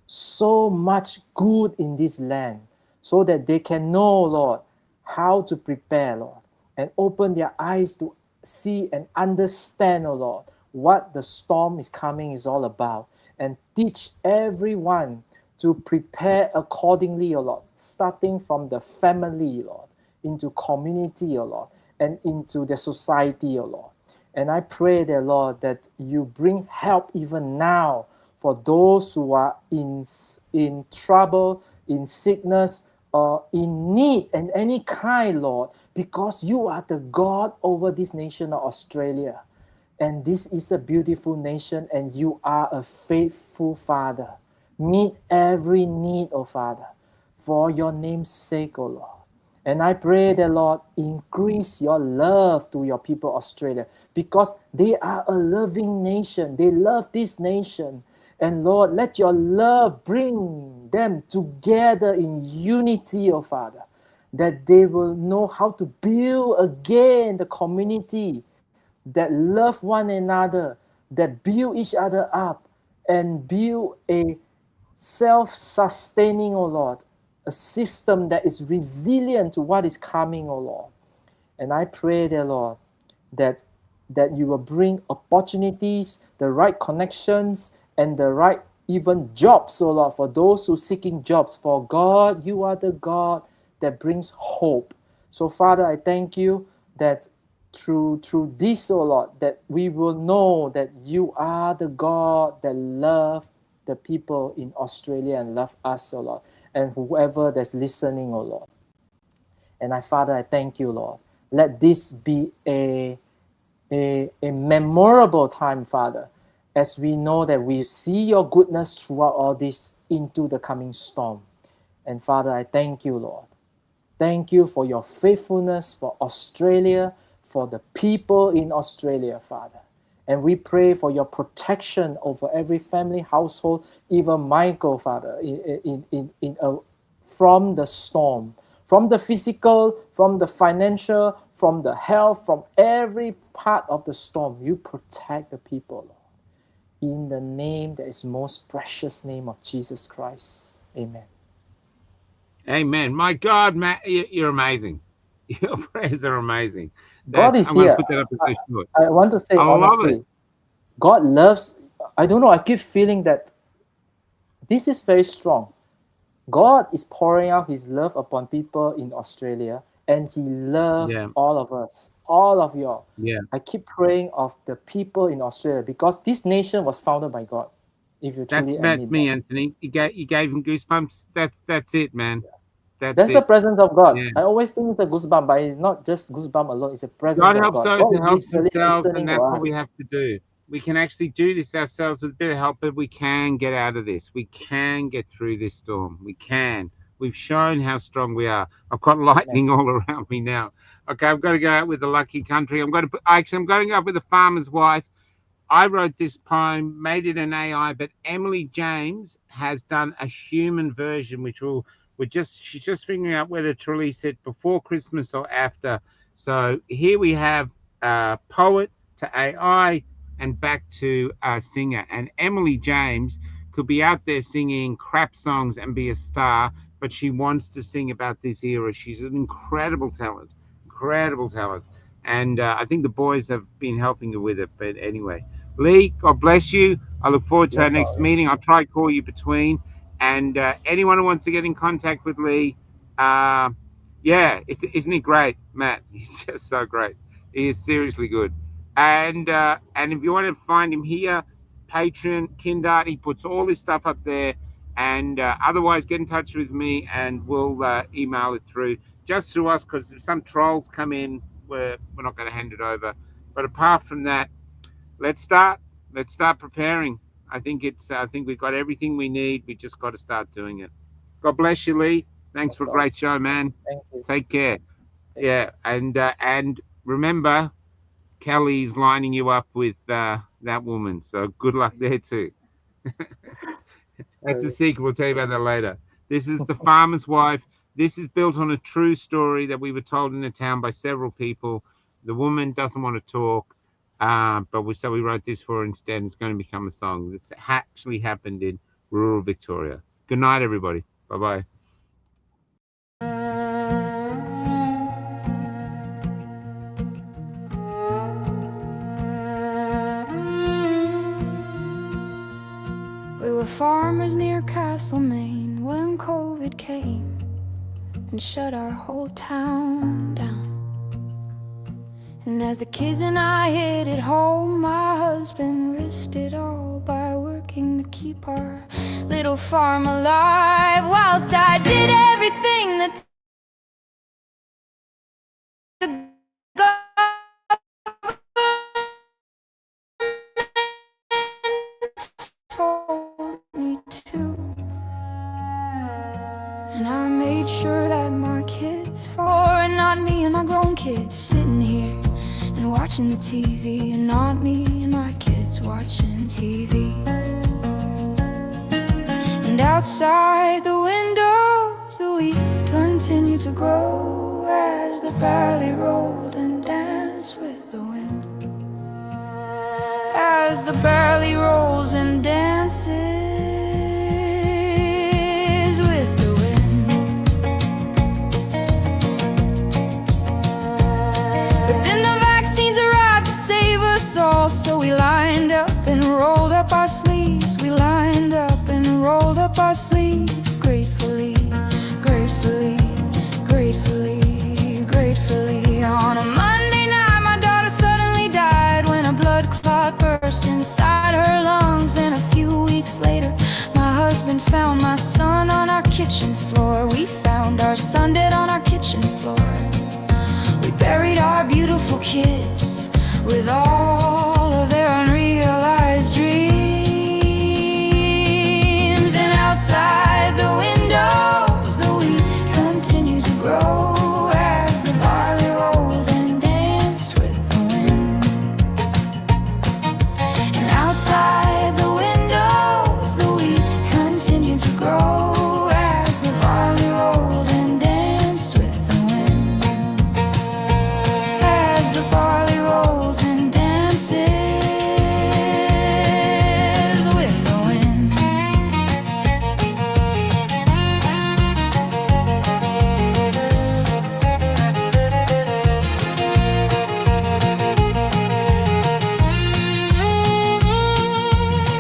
so much good in this land so that they can know, Lord, how to prepare, Lord, and open their eyes to see and understand, oh Lord, what the storm is coming is all about, and teach everyone to prepare accordingly, oh Lord, starting from the family, Lord. into community, O Lord, and into the society, O Lord. And I pray, dear Lord, that you bring help even now for those who are in trouble, in sickness, or in need and any kind, Lord, because you are the God over this nation of Australia. And this is a beautiful nation, and you are a faithful Father. Meet every need, O Father, for your name's sake, O Lord. And I pray that, Lord, increase your love to your people, Australia, because they are a loving nation. They love this nation. And Lord, let your love bring them together in unity, O Father, that they will know how to build again the community that love one another, that build each other up, and build a self-sustaining, O Lord, a system that is resilient to what is coming, O Lord. And I pray, dear Lord, that you will bring opportunities, the right connections, and the right even jobs, O Lord, for those who are seeking jobs. For God, you are the God that brings hope. So, Father, I thank you that through this, O Lord, that we will know that you are the God that love the people in Australia and love us, O Lord, and whoever that's listening, O Lord. And Father, I thank you, Lord. Let this be a memorable time, Father, as we know that we see your goodness throughout all this into the coming storm. And Father, I thank you, Lord. Thank you for your faithfulness for Australia, for the people in Australia, Father. And we pray for your protection over every family, household, even Michael, Father, from the storm, from the physical, from the financial, from the health, from every part of the storm. You protect the people, Lord. In the name that is most precious name of Jesus Christ. Amen. Amen. My God, Matt, you're amazing. Your prayers are amazing. God is I'm going here. to put that up as a short. I want to say I love honestly, it. God loves, I don't know, I keep feeling that this is very strong. God is pouring out his love upon people in Australia, and he loves all of us, all of y'all. Yeah. I keep praying of the people in Australia because this nation was founded by God. If you truly That's me, that. Anthony. You gave him goosebumps. That's it, man. That's the presence of God. Yeah. I always think it's a goosebump, but it's not just goosebump alone. It's a presence God of helps God. those God who is helps literally themselves, listening and to that's us. what we have to do. We can actually do this ourselves with a bit of help, but we can get out of this. We can get through this storm. We can. We've shown how strong we are. I've got lightning all around me now. Okay, I've got to go out with the lucky country. I'm going to go out with the farmer's wife. I wrote this poem, made it an AI, but Emily James has done a human version, which she's just figuring out whether to release it before Christmas or after. So here we have poet to AI and back to singer. And Emily James could be out there singing crap songs and be a star, but she wants to sing about this era. She's an incredible talent. And I think the boys have been helping her with it. But anyway, Lee, God bless you. I look forward to our next meeting. I'll try to call you between. And anyone who wants to get in contact with Lee, isn't he great, Matt? He's just so great. He is seriously good. And if you want to find him here, Patreon, Kindart, he puts all his stuff up there. And otherwise, get in touch with me and we'll email it through. Just through us, because if some trolls come in, we're not going to hand it over. But apart from that, let's start preparing. I think we've got everything we need. We just got to start doing it. God bless you, Lee. Thanks for a great show, man. Thank you. Take care. And remember, Kelly's lining you up with that woman. So good luck there too. That's a secret. We'll tell you about that later. This is The Farmer's Wife. This is built on a true story that we were told in the town by several people. The woman doesn't want to talk, but we wrote this for her instead. It's going to become a song. This actually happened in rural Victoria. Good night, everybody. Bye-bye. We were farmers near Castlemaine when COVID came. and shut our whole town down. And as the kids and I hid at home, my husband risked it all by working to keep our little farm alive, whilst I did everything that the government told me to. And I made sure that my kids fought, and not me and my grown kids sitting here and watching the TV, and not me and my kids watching TV. And outside the windows, the wheat continued to grow as the barley rolled and danced with the wind. As the barley rolls and dances with the wind. But then the vaccines arrived to save us all, so we lined up and rolled up our sleeves. We lined up and rolled up our sleeves, gratefully, gratefully, gratefully, gratefully. On a Monday night, my daughter suddenly died when a blood clot burst inside her lungs. Then a few weeks later, my husband found my son on our kitchen floor. We found our son dead on our kitchen floor. We buried our beautiful kids with all of their unrealized dreams. And outside the windows, the wheat continues to grow as the barley rolled and danced with the wind. And outside the windows, the wheat continued to grow as the barley rolled and danced with the wind. As the barley rolls and dances with the wind.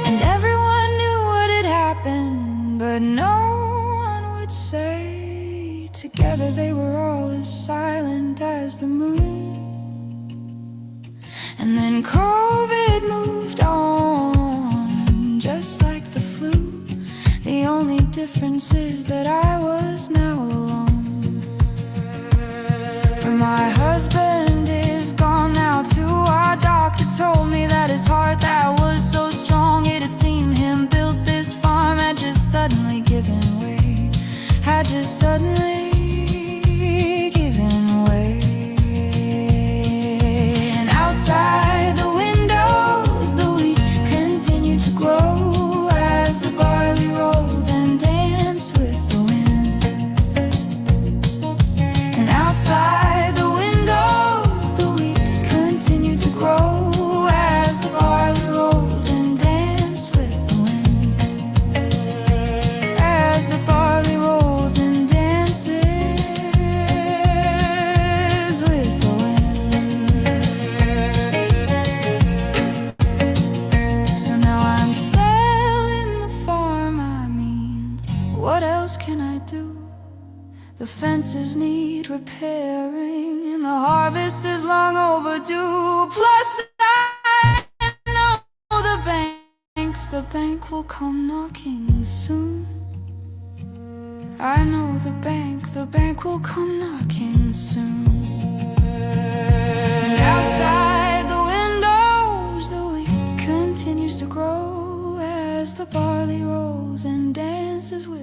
And everyone knew what had happened, but no one would say. Together they were all as silent as the moon. And then COVID moved on, just like the flu. The only difference is that I was now alone. For my husband is gone now too. Our doctor told me that his heart that was so strong, it had seen him build this farm, had just suddenly given way. Had just suddenly given way. And outside the windows, the wheat continued to grow as the barley rolled and danced with the wind. And outside the windows, the wheat continued to grow as the barley rolled and danced with the wind. As the barley rolls and dances with the wind. So now I'm selling the farm, I mean, what else can I do? The fences need repairing and the harvest is long overdue. Plus I know the bank will come knocking soon. I know the bank will come knocking soon. And outside the windows, the wheat continues to grow as the barley rolls and dances with